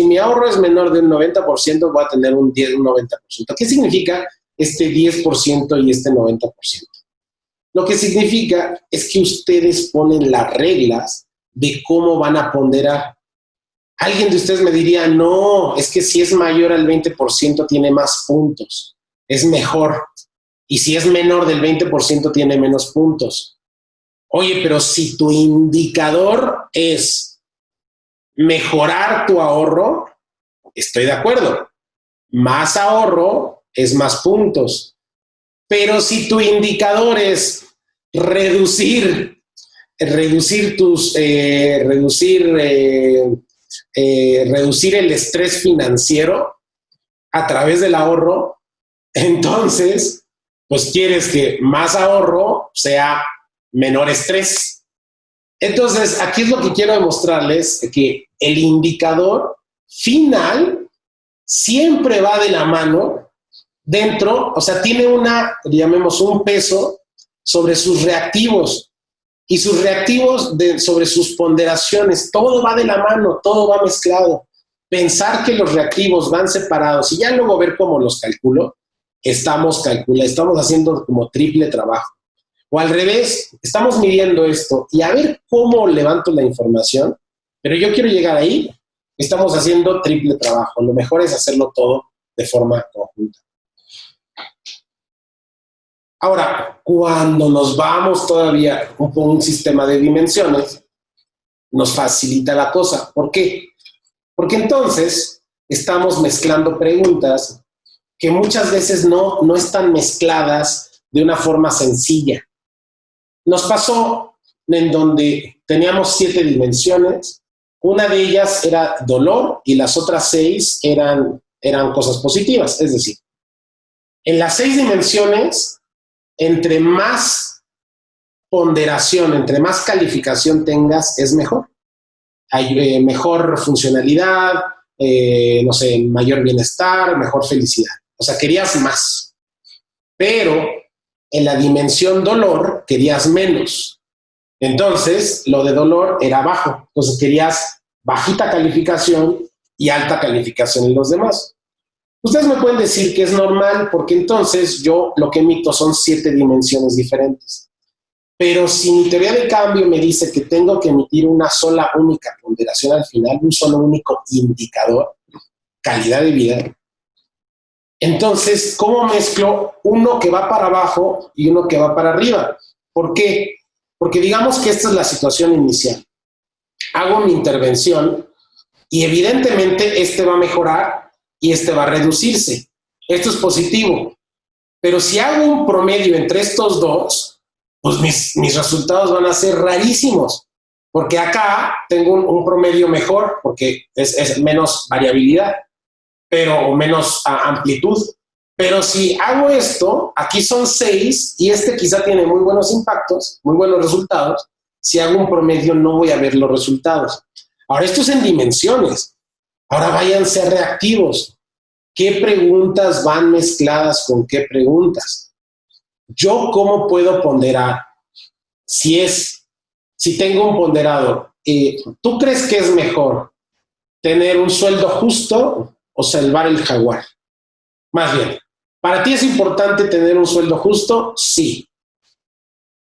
mi ahorro es menor de un 90%, voy a tener un 90%. ¿Qué significa este 10% y este 90%? Lo que significa es que ustedes ponen las reglas de cómo van a ponderar. Alguien de ustedes me diría, no, es que si es mayor al 20% tiene más puntos, es mejor. Y si es menor del 20% tiene menos puntos. Oye, pero si tu indicador es mejorar tu ahorro, estoy de acuerdo. Más ahorro es más puntos. Pero si tu indicador es reducir el estrés financiero a través del ahorro, entonces, pues quieres que más ahorro sea menor estrés. Entonces, aquí es lo que quiero demostrarles, que el indicador final siempre va de la mano dentro, o sea, tiene llamemos un peso sobre sus reactivos y sus reactivos sobre sus ponderaciones. Todo va de la mano, todo va mezclado. Pensar que los reactivos van separados y ya luego ver cómo los calculo, estamos haciendo como triple trabajo. O al revés, estamos midiendo esto y a ver cómo levanto la información, pero yo quiero llegar ahí, estamos haciendo triple trabajo. Lo mejor es hacerlo todo de forma conjunta. Ahora, cuando nos vamos todavía con un sistema de dimensiones, nos facilita la cosa. ¿Por qué? Porque entonces estamos mezclando preguntas que muchas veces no están mezcladas de una forma sencilla. Nos pasó en donde teníamos 7 dimensiones, una de ellas era dolor y las otras 6 eran cosas positivas. Es decir, en las 6 dimensiones, entre más ponderación, entre más calificación tengas, es mejor. Hay mejor funcionalidad, mayor bienestar, mejor felicidad. O sea, querías más. Pero en la dimensión dolor querías menos. Entonces, lo de dolor era bajo. Entonces, querías bajita calificación y alta calificación en los demás. Ustedes me pueden decir que es normal porque entonces yo lo que emito son 7 dimensiones diferentes. Pero si mi teoría de cambio me dice que tengo que emitir una sola única ponderación al final, un solo único indicador, calidad de vida, entonces, ¿cómo mezclo uno que va para abajo y uno que va para arriba? ¿Por qué? Porque digamos que esta es la situación inicial. Hago mi intervención y evidentemente este va a mejorar y este va a reducirse. Esto es positivo. Pero si hago un promedio entre estos dos, pues mis resultados van a ser rarísimos. Porque acá tengo un promedio mejor porque es menos variabilidad, o menos amplitud. Pero si hago esto, aquí son 6 y este quizá tiene muy buenos impactos, muy buenos resultados. Si hago un promedio no voy a ver los resultados. Ahora, esto es en dimensiones. Ahora váyanse a reactivos. ¿Qué preguntas van mezcladas con qué preguntas? ¿Yo cómo puedo ponderar? Si tengo un ponderado, ¿tú crees que es mejor tener un sueldo justo o salvar el jaguar? Más bien, ¿para ti es importante tener un sueldo justo? Sí.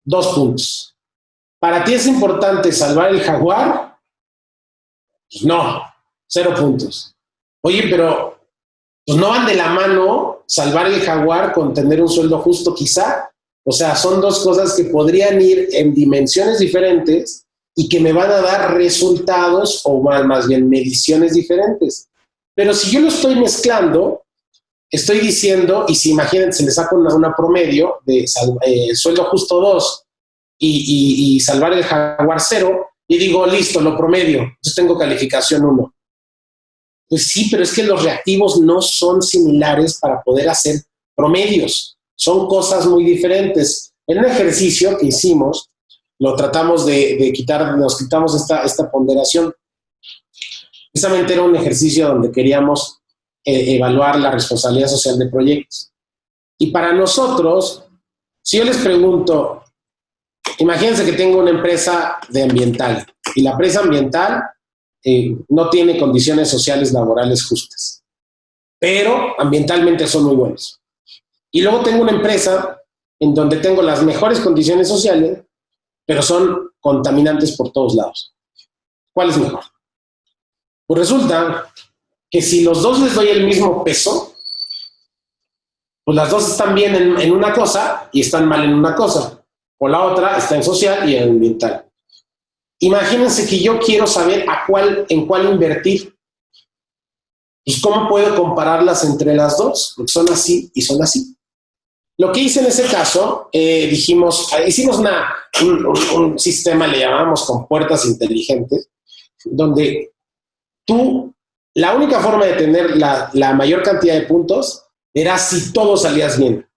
2 puntos. ¿Para ti es importante salvar el jaguar? Pues no, 0 puntos. Oye, pero pues no van de la mano salvar el jaguar con tener un sueldo justo quizá. O sea, son dos cosas que podrían ir en dimensiones diferentes y que me van a dar resultados o más bien mediciones diferentes. Pero si yo lo estoy mezclando, estoy diciendo, y si imagínense, me saco una promedio de sueldo justo 2 y salvar el jaguar 0, y digo, listo, lo promedio, entonces tengo calificación 1. Pues sí, pero es que los reactivos no son similares para poder hacer promedios. Son cosas muy diferentes. En un ejercicio que hicimos, lo tratamos de quitar, nos quitamos esta ponderación. Precisamente era un ejercicio donde queríamos evaluar la responsabilidad social de proyectos. Y para nosotros, si yo les pregunto, imagínense que tengo una empresa de ambiental y la empresa ambiental no tiene condiciones sociales laborales justas, pero ambientalmente son muy buenos. Y luego tengo una empresa en donde tengo las mejores condiciones sociales, pero son contaminantes por todos lados. ¿Cuál es mejor? Pues resulta que si los dos les doy el mismo peso, pues las dos están bien en una cosa y están mal en una cosa, o la otra está en social y en ambiental. Imagínense que yo quiero saber en cuál invertir. Pues ¿cómo puedo compararlas entre las dos? Porque son así y son así. Lo que hice en ese caso, hicimos un sistema, le llamamos con puertas inteligentes, donde la única forma de tener la mayor cantidad de puntos era si todo salías bien.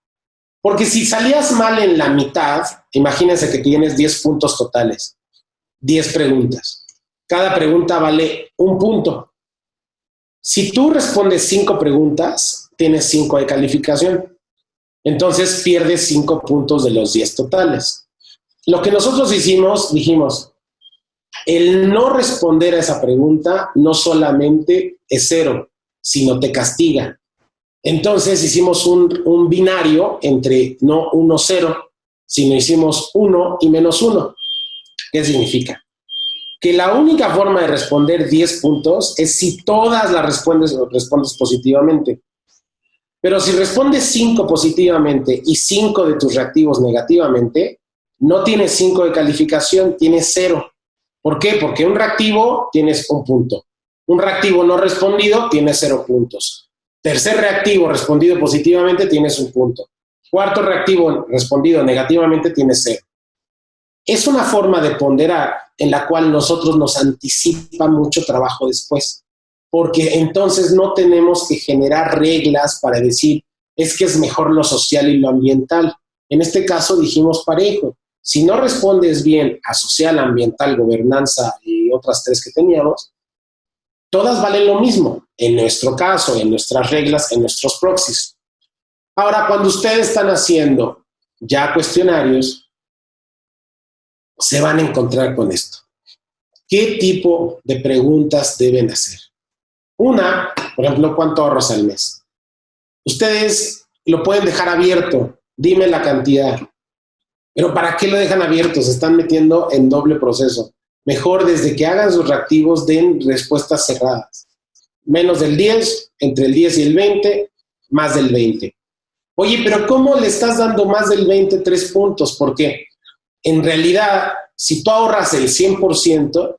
Porque si salías mal en la mitad, imagínense que tienes 10 puntos totales, 10 preguntas. Cada pregunta vale 1 punto. Si tú respondes 5 preguntas, tienes 5 de calificación. Entonces pierdes 5 puntos de los 10 totales. Lo que nosotros hicimos, dijimos, el no responder a esa pregunta no solamente es 0, sino te castiga. Entonces hicimos un binario entre no 1, 0, sino hicimos 1 y menos 1. ¿Qué significa? Que la única forma de responder 10 puntos es si todas las respondes positivamente. Pero si respondes 5 positivamente y 5 de tus reactivos negativamente, no tienes 5 de calificación, tienes 0. ¿Por qué? Porque un reactivo tienes 1 punto. Un reactivo no respondido tienes 0 puntos. Tercer reactivo respondido positivamente tienes 1 punto. Cuarto reactivo respondido negativamente tienes 0. Es una forma de ponderar en la cual nosotros nos anticipa mucho trabajo después, porque entonces no tenemos que generar reglas para decir es que es mejor lo social y lo ambiental. En este caso dijimos parejo. Si no respondes bien a social, ambiental, gobernanza y otras 3 que teníamos, todas valen lo mismo, en nuestro caso, en nuestras reglas, en nuestros proxies. Ahora, cuando ustedes están haciendo ya cuestionarios, se van a encontrar con esto. ¿Qué tipo de preguntas deben hacer? Una, por ejemplo, ¿cuánto ahorras al mes? Ustedes lo pueden dejar abierto, dime la cantidad. Pero ¿para qué lo dejan abierto? Se están metiendo en doble proceso. Mejor desde que hagan sus reactivos den respuestas cerradas. Menos del 10, entre el 10 y el 20, más del 20. Oye, pero ¿cómo le estás dando más del 20 3 puntos? Porque en realidad, si tú ahorras el 100%,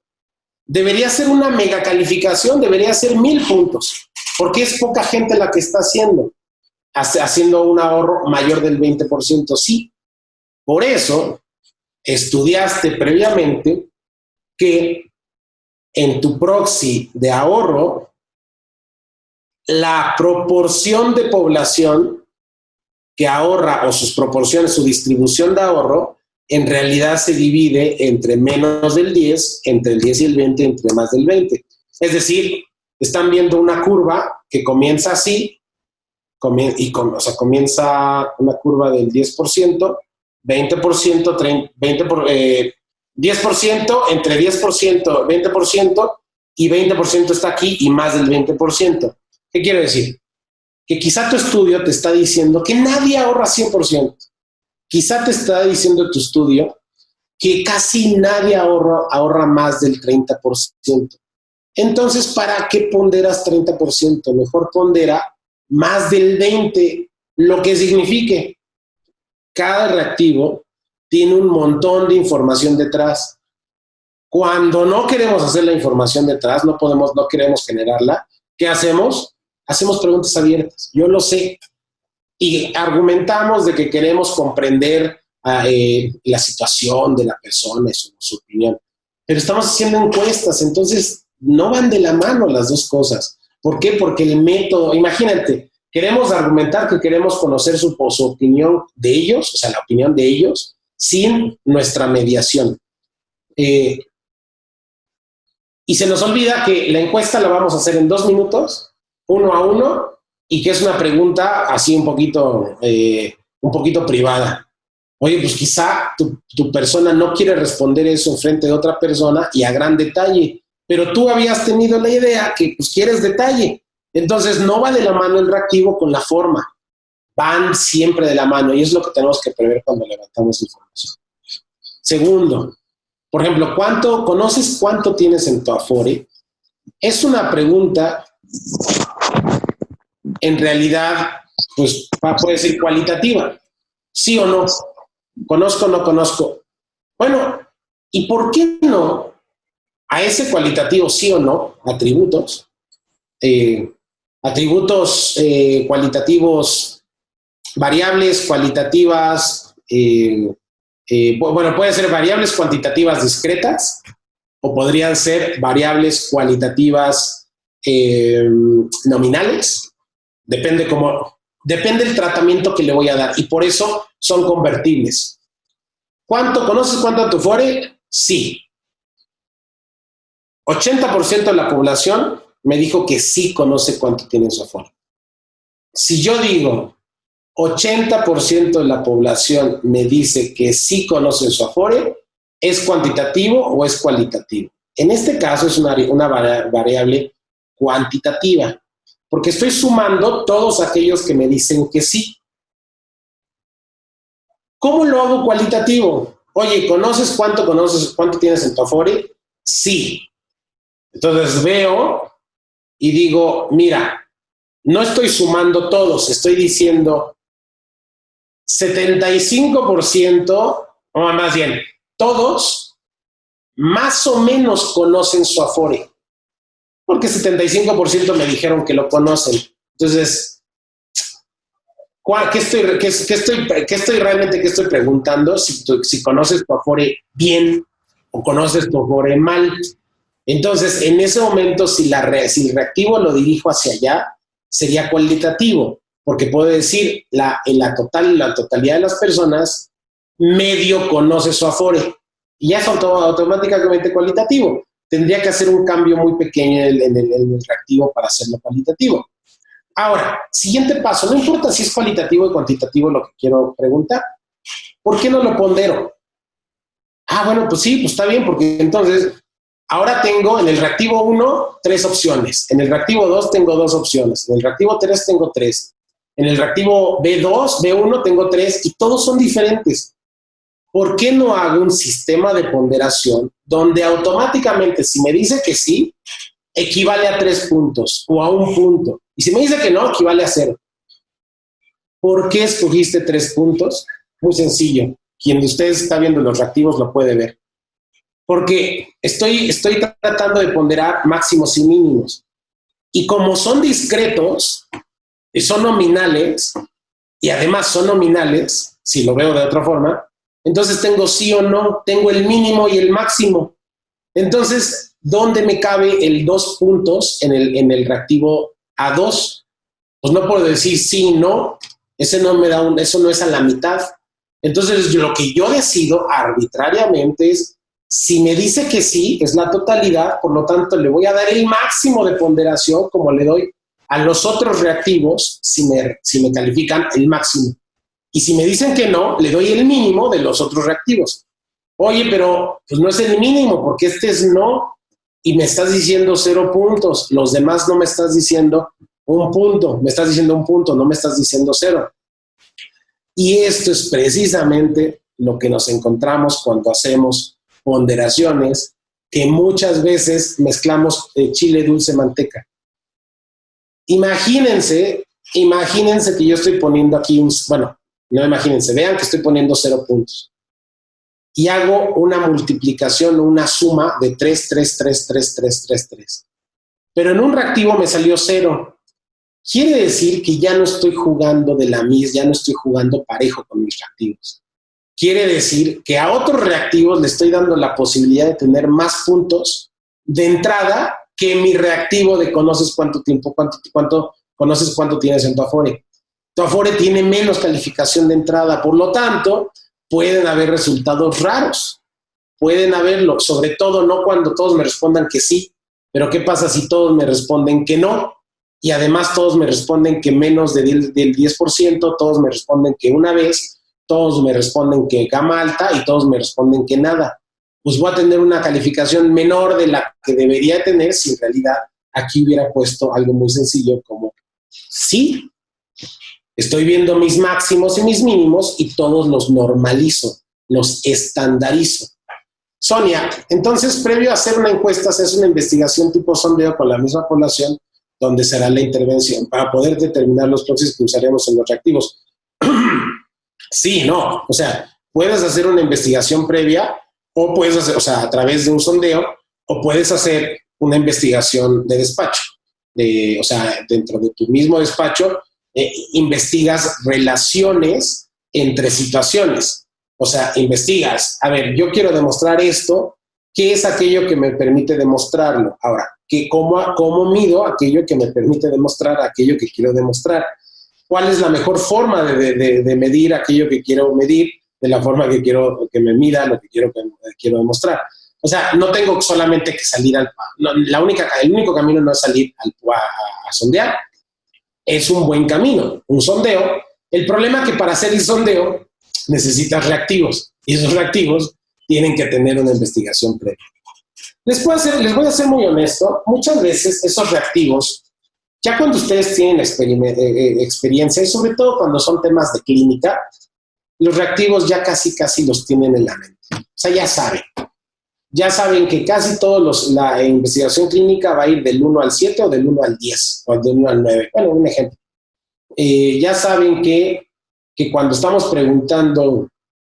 debería ser una mega calificación, debería ser 1000 puntos, porque es poca gente la que está haciendo un ahorro mayor del 20%. Sí, por eso estudiaste previamente que en tu proxy de ahorro, la proporción de población que ahorra o sus proporciones, su distribución de ahorro, en realidad se divide entre menos del 10, entre el 10 y el 20, entre más del 20. Es decir, están viendo una curva que comienza así, comienza una curva del 10%, 20%, 10%, entre 10%, 20%, y 20% está aquí y más del 20%. ¿Qué quiere decir? Que quizá tu estudio te está diciendo que nadie ahorra 100%. Quizá te está diciendo tu estudio que casi nadie ahorra más del 30%. Entonces, ¿para qué ponderas 30%? Mejor pondera más del 20%, lo que signifique. cada reactivo tiene un montón de información detrás. Cuando no queremos hacer la información detrás, no queremos generarla, ¿qué hacemos? Hacemos preguntas abiertas. Yo lo sé. Y argumentamos de que queremos comprender la situación de la persona, su opinión. Pero estamos haciendo encuestas, entonces no van de la mano las dos cosas. ¿Por qué? Porque el método, imagínate, queremos argumentar que queremos conocer su opinión de ellos, o sea, la opinión de ellos, sin nuestra mediación. Y se nos olvida que la encuesta la vamos a hacer en 2 minutos, 1 a 1, y que es una pregunta así un poquito privada. Oye, pues quizá tu persona no quiere responder eso en frente de otra persona y a gran detalle, pero tú habías tenido la idea que pues quieres detalle. Entonces no va de la mano el reactivo con la forma. Van siempre de la mano y es lo que tenemos que prever cuando levantamos información. Segundo, por ejemplo, ¿conoces cuánto tienes en tu Afore? Es una pregunta, en realidad, pues puede ser cualitativa. ¿Sí o no? ¿Conozco o no conozco? Bueno, ¿y por qué no a ese cualitativo sí o no, atributos cualitativos, variables cualitativas, bueno, pueden ser variables cuantitativas discretas o podrían ser variables cualitativas nominales. Depende del tratamiento que le voy a dar y por eso son convertibles. ¿Conoces cuánto a tu Afore? Sí. 80% de la población me dijo que sí conoce cuánto tiene su Afore. Si yo digo 80% de la población me dice que sí conoce su Afore, ¿es cuantitativo o es cualitativo? En este caso es una variable cuantitativa, porque estoy sumando todos aquellos que me dicen que sí. ¿Cómo lo hago cualitativo? Oye, ¿conoces cuánto tienes en tu Afore? Sí. Entonces veo y digo, mira, no estoy sumando todos, estoy diciendo 75%, o más bien, todos más o menos conocen su Afore, porque 75% me dijeron que lo conocen. Entonces, ¿qué estoy preguntando? Si conoces tu Afore bien o conoces tu Afore mal. Entonces, en ese momento, si el reactivo lo dirijo hacia allá, sería cualitativo, porque puedo decir, la totalidad de las personas medio conoce su Afore, y ya es automáticamente cualitativo. Tendría que hacer un cambio muy pequeño en el reactivo para hacerlo cualitativo. Ahora, siguiente paso, no importa si es cualitativo o cuantitativo lo que quiero preguntar, ¿por qué no lo pondero? Bueno, pues sí, pues está bien, porque entonces ahora tengo en el reactivo 1 3 opciones, en el reactivo 2 tengo 2 opciones, en el reactivo 3 tengo 3, en el reactivo B1 tengo 3 y todos son diferentes. ¿Por qué no hago un sistema de ponderación donde automáticamente si me dice que sí, equivale a 3 puntos o a 1 punto? Y si me dice que no, equivale a 0. ¿Por qué escogiste 3 puntos? Muy sencillo. Quien de ustedes está viendo los reactivos lo puede ver. Porque estoy tratando de ponderar máximos y mínimos. Y como son discretos, y son nominales, y además son nominales, si lo veo de otra forma, entonces tengo sí o no, tengo el mínimo y el máximo. Entonces, ¿dónde me cabe el 2 puntos en el reactivo A2? Pues no puedo decir sí y no, eso no es a la mitad. Entonces, lo que yo decido arbitrariamente es, si me dice que sí, es la totalidad, por lo tanto, le voy a dar el máximo de ponderación, como le doy a los otros reactivos, si me califican el máximo. Y si me dicen que no, le doy el mínimo de los otros reactivos. Oye, pero pues no es el mínimo, porque este es no, y me estás diciendo 0 puntos. Los demás no me estás diciendo 1 punto, me estás diciendo 1 punto, no me estás diciendo 0. Y esto es precisamente lo que nos encontramos cuando hacemos ponderaciones, que muchas veces mezclamos chile, dulce, manteca. Imagínense que yo estoy poniendo aquí No, imagínense, vean que estoy poniendo 0 puntos. Y hago una multiplicación o una suma de 3, 3, 3, 3, 3, 3, 3. Pero en un reactivo me salió 0. Quiere decir que ya no estoy jugando de la misma, ya no estoy jugando parejo con mis reactivos. Quiere decir que a otros reactivos le estoy dando la posibilidad de tener más puntos de entrada que mi reactivo de conoces cuánto tiempo, conoces cuánto tienes en tu Afore. Tu Afore tiene menos calificación de entrada, por lo tanto, pueden haber resultados raros. Pueden haberlo, sobre todo no cuando todos me respondan que sí, pero ¿qué pasa si todos me responden que no? Y además todos me responden que menos del 10%, todos me responden que una vez, todos me responden que gama alta y todos me responden que nada. Pues voy a tener una calificación menor de la que debería tener si en realidad aquí hubiera puesto algo muy sencillo como sí, estoy viendo mis máximos y mis mínimos y todos los normalizo, los estandarizo. Sonia, entonces previo a hacer una encuesta, se hace una investigación tipo sondeo con la misma población donde será la intervención para poder determinar los proxies que usaremos en los reactivos. Sí, no, o sea, puedes hacer una investigación previa o puedes hacer, o sea, a través de un sondeo, o puedes hacer una investigación de despacho. O sea, dentro de tu mismo despacho, investigas relaciones entre situaciones. O sea, investigas, a ver, yo quiero demostrar esto, ¿qué es aquello que me permite demostrarlo? Ahora, ¿cómo mido aquello que me permite demostrar aquello que quiero demostrar? ¿Cuál es la mejor forma de medir aquello que quiero medir de la forma que quiero que me mida lo que quiero demostrar? O sea, no tengo solamente que salir el único camino no es salir a sondear. Es un buen camino, un sondeo. El problema es que para hacer el sondeo necesitas reactivos y esos reactivos tienen que tener una investigación previa. Les voy a ser muy honesto, muchas veces esos reactivos, ya cuando ustedes tienen experiencia y sobre todo cuando son temas de clínica, los reactivos ya casi los tienen en la mente. O sea, ya saben que casi la investigación clínica va a ir del 1 al 7 o del 1 al 10 o del 1 al 9. Bueno, un ejemplo. Ya saben que cuando estamos preguntando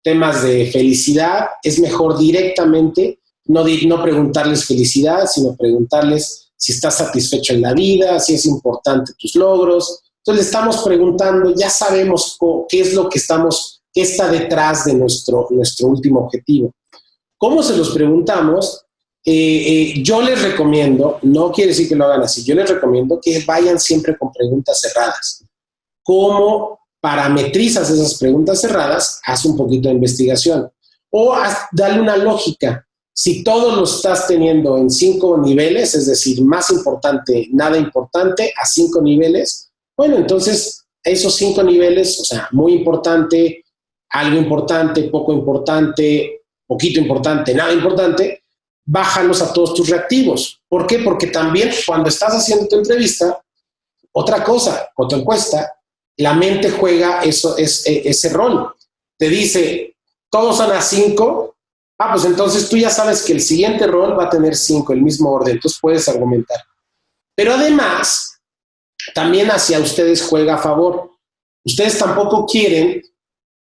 temas de felicidad, es mejor directamente no preguntarles felicidad, sino preguntarles si estás satisfecho en la vida, si es importante tus logros. Entonces le estamos preguntando, ya sabemos qué es lo que qué está detrás de nuestro último objetivo. ¿Cómo se los preguntamos? Yo les recomiendo, no quiere decir que lo hagan así, yo les recomiendo que vayan siempre con preguntas cerradas. ¿Cómo parametrizas esas preguntas cerradas? Haz un poquito de investigación. O dale una lógica. Si todos lo estás teniendo en 5 niveles, es decir, más importante, nada importante, a 5 niveles, bueno, entonces esos 5 niveles, o sea, muy importante, algo importante, poco importante, poquito importante, nada importante, bájalos a todos tus reactivos. ¿Por qué? Porque también cuando estás haciendo tu entrevista, otra cosa, o tu encuesta, la mente juega ese rol. Te dice, todos son a 5, pues entonces tú ya sabes que el siguiente rol va a tener 5, el mismo orden, entonces puedes argumentar. Pero además, también hacia ustedes juega a favor. Ustedes tampoco quieren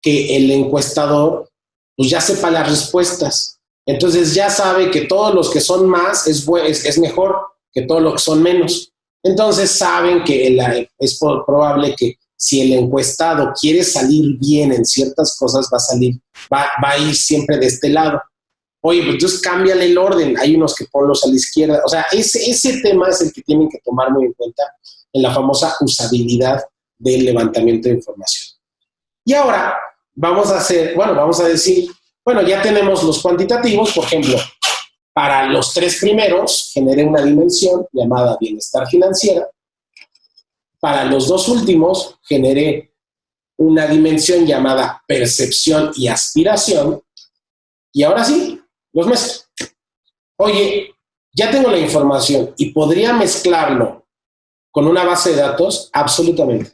que el encuestador pues ya sepa las respuestas. Entonces ya sabe que todos los que son más es mejor que todos los que son menos. Entonces saben que es probable que si el encuestado quiere salir bien en ciertas cosas, va a ir siempre de este lado. Oye, pues entonces cámbiale el orden. Hay unos que ponlos a la izquierda. O sea, ese tema es el que tienen que tomar muy en cuenta en la famosa usabilidad del levantamiento de información. Y ahora vamos a decir, ya tenemos los cuantitativos. Por ejemplo, para los 3 primeros generé una dimensión llamada bienestar financiera. Para los 2 últimos generé una dimensión llamada percepción y aspiración. Y ahora sí, los mezclo. Oye, ya tengo la información y podría mezclarlo con una base de datos, absolutamente.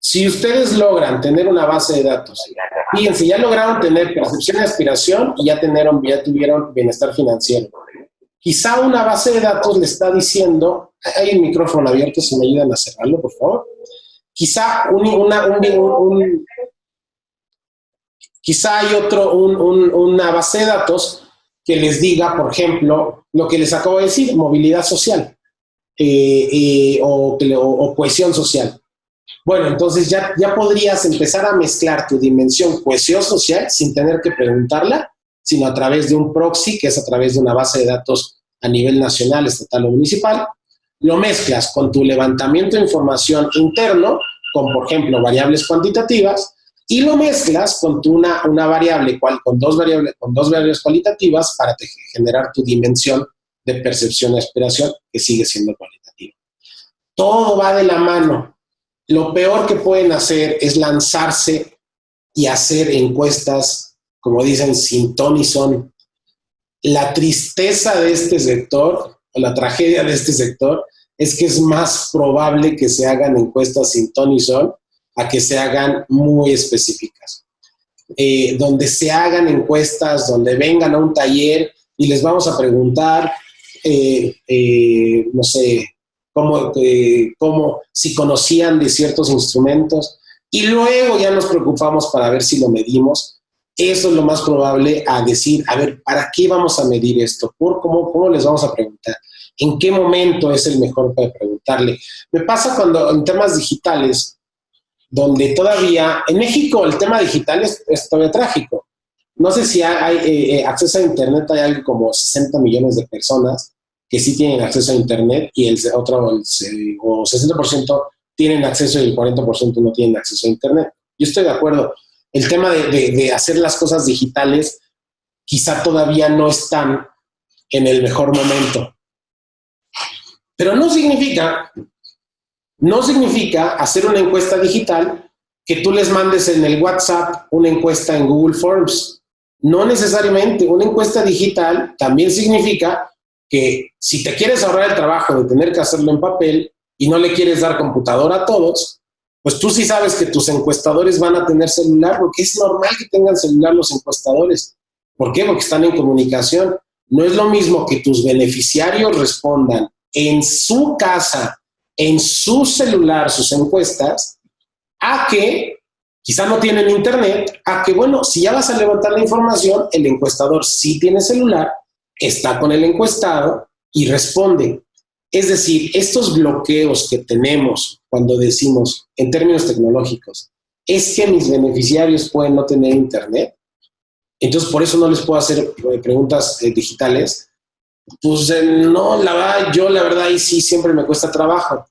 Si ustedes logran tener una base de datos, fíjense, ya lograron tener percepción y aspiración y ya tuvieron bienestar financiero. Quizá una base de datos le está diciendo, hay el micrófono abierto, si me ayudan a cerrarlo, por favor. Quizá Quizá hay una base de datos que les diga, por ejemplo, lo que les acabo de decir, movilidad social o cohesión social. Bueno, entonces ya podrías empezar a mezclar tu dimensión cohesión social sin tener que preguntarla, sino a través de un proxy, que es a través de una base de datos a nivel nacional, estatal o municipal. Lo mezclas con tu levantamiento de información interno, con, por ejemplo, variables cuantitativas, y lo mezclas con una variable, con dos variables cualitativas para generar tu dimensión de percepción y aspiración, que sigue siendo cualitativa. Todo va de la mano. Lo peor que pueden hacer es lanzarse y hacer encuestas, como dicen, sin ton ni son. La tristeza de este sector, o la tragedia de este sector, es que es más probable que se hagan encuestas sin ton ni son a que se hagan muy específicas. Donde se hagan encuestas, donde vengan a un taller y les vamos a preguntar, no sé, si conocían de ciertos instrumentos, y luego ya nos preocupamos para ver si lo medimos. Eso es lo más probable a decir, a ver, ¿para qué vamos a medir esto? ¿Cómo les vamos a preguntar? ¿En qué momento es el mejor para preguntarle? Me pasa cuando en temas digitales, donde todavía, en México el tema digital es todavía trágico. No sé si hay acceso a Internet, hay algo como 60 millones de personas que sí tienen acceso a Internet y el 60% tienen acceso y el 40% no tienen acceso a Internet. Yo estoy de acuerdo. El tema de hacer las cosas digitales quizá todavía no están en el mejor momento. Pero no significa hacer una encuesta digital que tú les mandes en el WhatsApp una encuesta en Google Forms. No necesariamente. Una encuesta digital también significa que si te quieres ahorrar el trabajo de tener que hacerlo en papel y no le quieres dar computadora a todos, pues tú sí sabes que tus encuestadores van a tener celular, porque es normal que tengan celular los encuestadores. ¿Por qué? Porque están en comunicación. No es lo mismo que tus beneficiarios respondan en su casa, en su celular, sus encuestas, a que quizá no tienen internet, a que, bueno, si ya vas a levantar la información, el encuestador sí tiene celular, está con el encuestado y responde. Es decir, estos bloqueos que tenemos cuando decimos, en términos tecnológicos, es que mis beneficiarios pueden no tener internet, entonces por eso no les puedo hacer preguntas digitales. Pues no, la verdad ahí sí siempre me cuesta trabajo.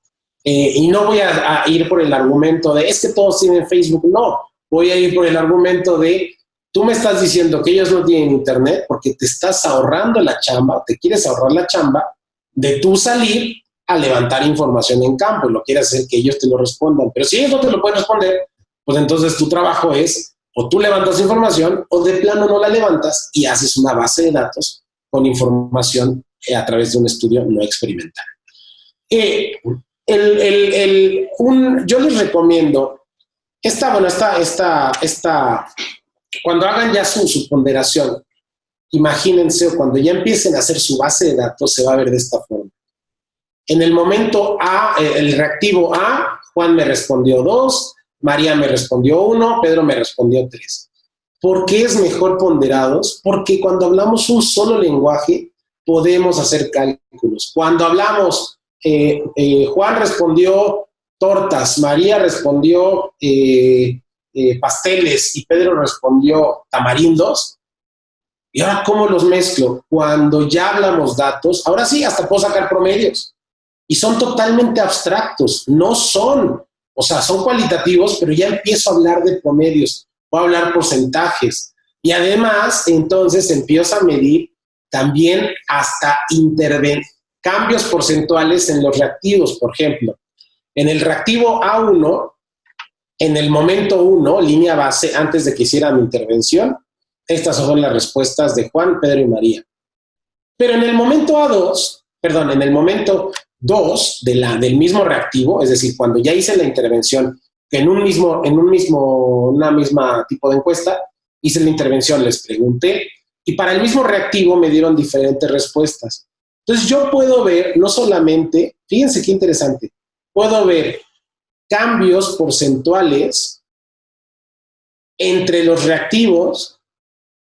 Y no voy a ir por el argumento de, es que todos tienen Facebook. No, voy a ir por el argumento de, tú me estás diciendo que ellos no tienen internet porque te estás ahorrando la chamba, te quieres ahorrar la chamba de tú salir a levantar información en campo y lo quieres hacer que ellos te lo respondan. Pero si ellos no te lo pueden responder, pues entonces tu trabajo es, o tú levantas información o de plano no la levantas y haces una base de datos con información a través de un estudio no experimental. Yo les recomiendo cuando hagan ya su ponderación, imagínense, o cuando ya empiecen a hacer su base de datos, se va a ver de esta forma. En el momento A, el reactivo A, Juan me respondió 2, María me respondió 1, Pedro me respondió 3. ¿Por qué es mejor ponderados? Porque cuando hablamos un solo lenguaje, podemos hacer cálculos. Cuando hablamos, Juan respondió tortas, María respondió pasteles y Pedro respondió tamarindos. ¿Y ahora cómo los mezclo? Cuando ya hablamos datos, ahora sí, hasta puedo sacar promedios. Y son totalmente abstractos, no son, o sea, son cualitativos, pero ya empiezo a hablar de promedios, voy a hablar porcentajes. Y además, entonces empiezo a medir también hasta cambios porcentuales en los reactivos. Por ejemplo, en el reactivo A1, en el momento 1, línea base, antes de que hiciera mi intervención, estas son las respuestas de Juan, Pedro y María. Pero en el momento en el momento 2 del mismo reactivo, es decir, cuando ya hice la intervención, en una misma tipo de encuesta, hice la intervención, les pregunté, y para el mismo reactivo me dieron diferentes respuestas. Entonces yo puedo ver, no solamente, fíjense qué interesante, puedo ver cambios porcentuales entre los reactivos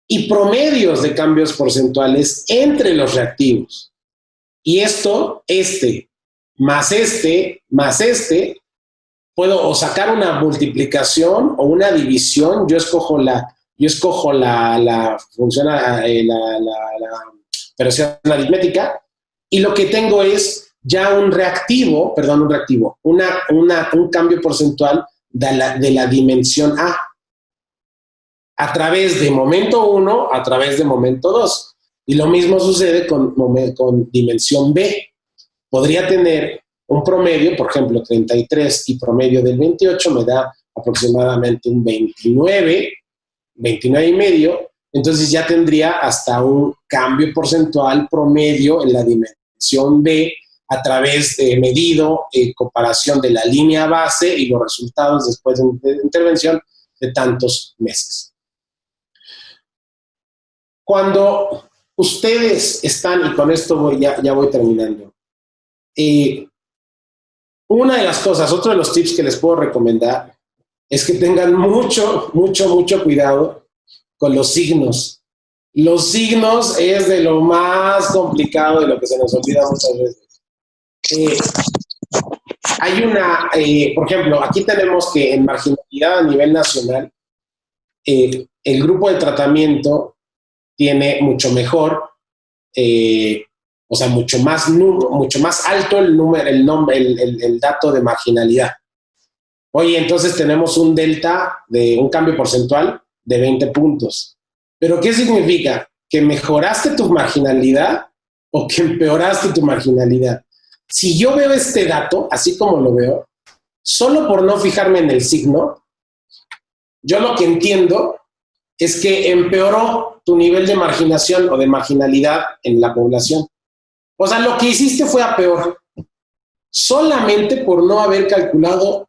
y promedios de cambios porcentuales entre los reactivos. Y esto, más puedo o sacar una multiplicación o una división. Yo escojo la función, la operación aritmética, y lo que tengo es ya un cambio porcentual de la dimensión a través de momento 1, a través de momento 2. Y lo mismo sucede con dimensión B. Podría tener un promedio, por ejemplo, 33 y promedio del 28 me da aproximadamente un 29 y medio. Entonces ya tendría hasta un cambio porcentual promedio en la dimensión B a través de medido en comparación de la línea base y los resultados después de intervención de tantos meses. Cuando ustedes están, y con esto ya voy terminando, una de las cosas, otro de los tips que les puedo recomendar es que tengan mucho cuidado con los signos. Los signos es de lo más complicado, de lo que se nos olvida muchas veces. Por ejemplo, aquí tenemos que en marginalidad a nivel nacional, el grupo de tratamiento tiene mucho mejor, mucho más alto el dato de marginalidad. Oye, entonces tenemos un delta de un cambio porcentual de 20 puntos. ¿Pero qué significa? ¿Que mejoraste tu marginalidad o que empeoraste tu marginalidad? Si yo veo este dato, así como lo veo, solo por no fijarme en el signo, yo lo que entiendo es que empeoró tu nivel de marginación o de marginalidad en la población. O sea, lo que hiciste fue a peor. Solamente por no haber calculado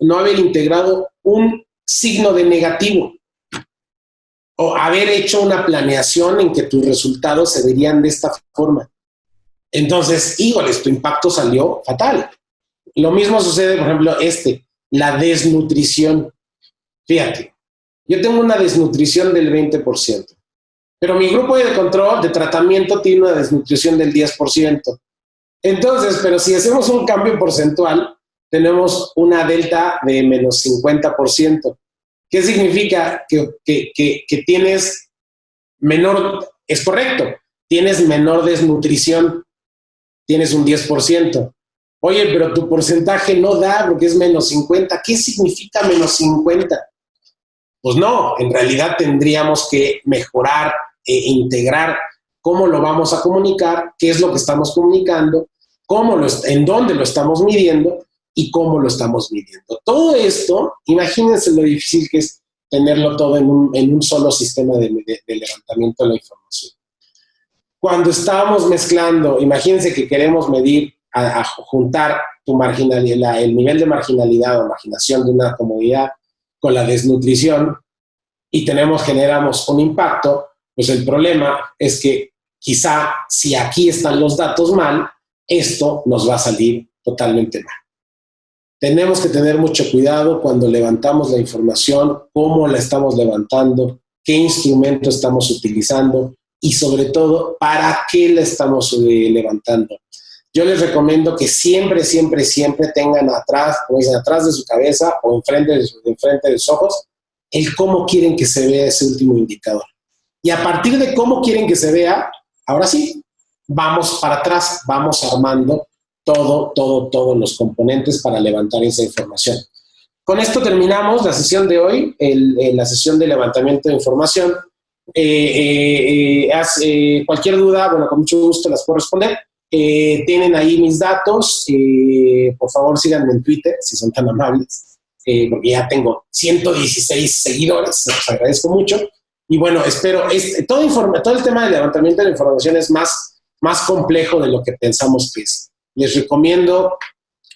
no haber integrado un signo de negativo o haber hecho una planeación en que tus resultados se verían de esta forma. Entonces, híjoles, tu impacto salió fatal. Lo mismo sucede, por ejemplo, la desnutrición. Fíjate, yo tengo una desnutrición del 20%, pero mi grupo de control de tratamiento tiene una desnutrición del 10%. Entonces, pero si hacemos un cambio porcentual, tenemos una delta de menos 50%. ¿Qué significa? Que tienes menor, es correcto, tienes menor desnutrición, tienes un 10%. Oye, pero tu porcentaje no da porque es menos 50. ¿Qué significa menos 50? Pues no, en realidad tendríamos que mejorar e integrar cómo lo vamos a comunicar, qué es lo que estamos comunicando, en dónde lo estamos midiendo y cómo lo estamos midiendo. Todo esto, imagínense lo difícil que es tenerlo todo en un solo sistema de levantamiento de la información. Cuando estábamos mezclando, imagínense que queremos medir, juntar tu marginalidad, el nivel de marginalidad o marginación de una comunidad con la desnutrición y generamos un impacto, pues el problema es que quizá si aquí están los datos mal, esto nos va a salir totalmente mal. Tenemos que tener mucho cuidado cuando levantamos la información, cómo la estamos levantando, qué instrumento estamos utilizando y sobre todo, para qué la estamos levantando. Yo les recomiendo que siempre tengan atrás, como dicen, atrás de su cabeza o enfrente de sus ojos, el cómo quieren que se vea ese último indicador. Y a partir de cómo quieren que se vea, ahora sí, vamos para atrás, vamos armando todos los componentes para levantar esa información. Con esto terminamos la sesión de hoy, la sesión de levantamiento de información. Cualquier duda, bueno, con mucho gusto las puedo responder. Tienen ahí mis datos, por favor síganme en Twitter si son tan amables, porque ya tengo 116 seguidores, les agradezco mucho. Y bueno, espero, todo el tema de levantamiento de la información es más complejo de lo que pensamos que es. Les recomiendo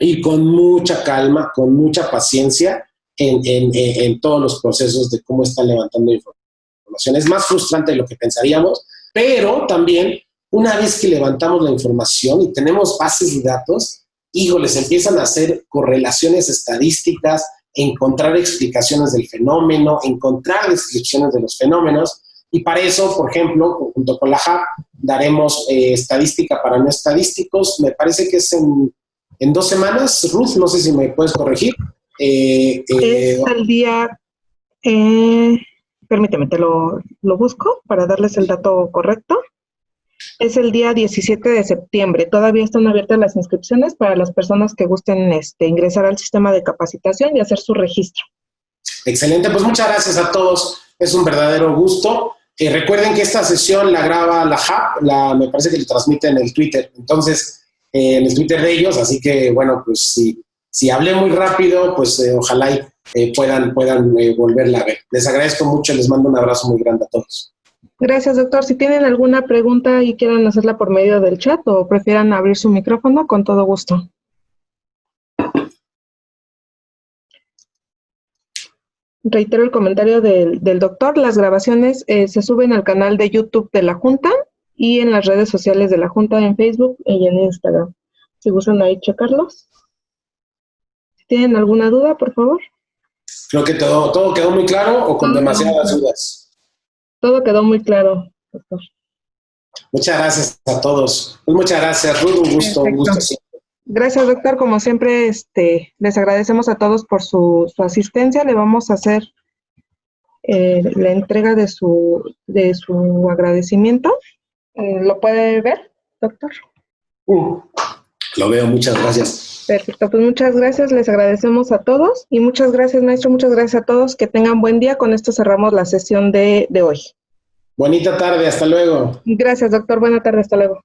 ir con mucha calma, con mucha paciencia en todos los procesos de cómo están levantando información. Es más frustrante de lo que pensaríamos, pero también una vez que levantamos la información y tenemos bases de datos, híjoles, empiezan a hacer correlaciones estadísticas, encontrar explicaciones del fenómeno, encontrar descripciones de los fenómenos, y para eso, por ejemplo, junto con la JAP, daremos estadística para no estadísticos, me parece que es en 2 semanas, Ruth, no sé si me puedes corregir. Es el día, permíteme, te lo busco para darles el dato correcto. Es el día 17 de septiembre. Todavía están abiertas las inscripciones para las personas que gusten ingresar al sistema de capacitación y hacer su registro. Excelente, pues muchas gracias a todos. Es un verdadero gusto. Recuerden que esta sesión la graba la JAP, me parece que lo transmite en el Twitter. Entonces, en el Twitter de ellos, así que, bueno, pues si hablé muy rápido, pues ojalá puedan volverla a ver. Les agradezco mucho, les mando un abrazo muy grande a todos. Gracias, doctor. Si tienen alguna pregunta y quieran hacerla por medio del chat o prefieran abrir su micrófono, con todo gusto. Reitero el comentario del doctor. Las grabaciones se suben al canal de YouTube de la Junta y en las redes sociales de la Junta, en Facebook y en Instagram. Si gustan ahí checarlos. Si tienen alguna duda, por favor. Creo que todo quedó muy claro o con demasiadas dudas. Todo quedó muy claro, doctor. Muchas gracias a todos. Pues muchas gracias, Ruth. Un gusto. Siempre. Gracias, doctor. Como siempre, les agradecemos a todos por su asistencia. Le vamos a hacer la entrega de su agradecimiento. ¿Lo puede ver, doctor? Lo veo, muchas gracias. Perfecto, pues muchas gracias, les agradecemos a todos y muchas gracias, maestro, muchas gracias a todos, que tengan buen día. Con esto cerramos la sesión de hoy. Bonita tarde, hasta luego. Gracias, doctor, buena tarde, hasta luego.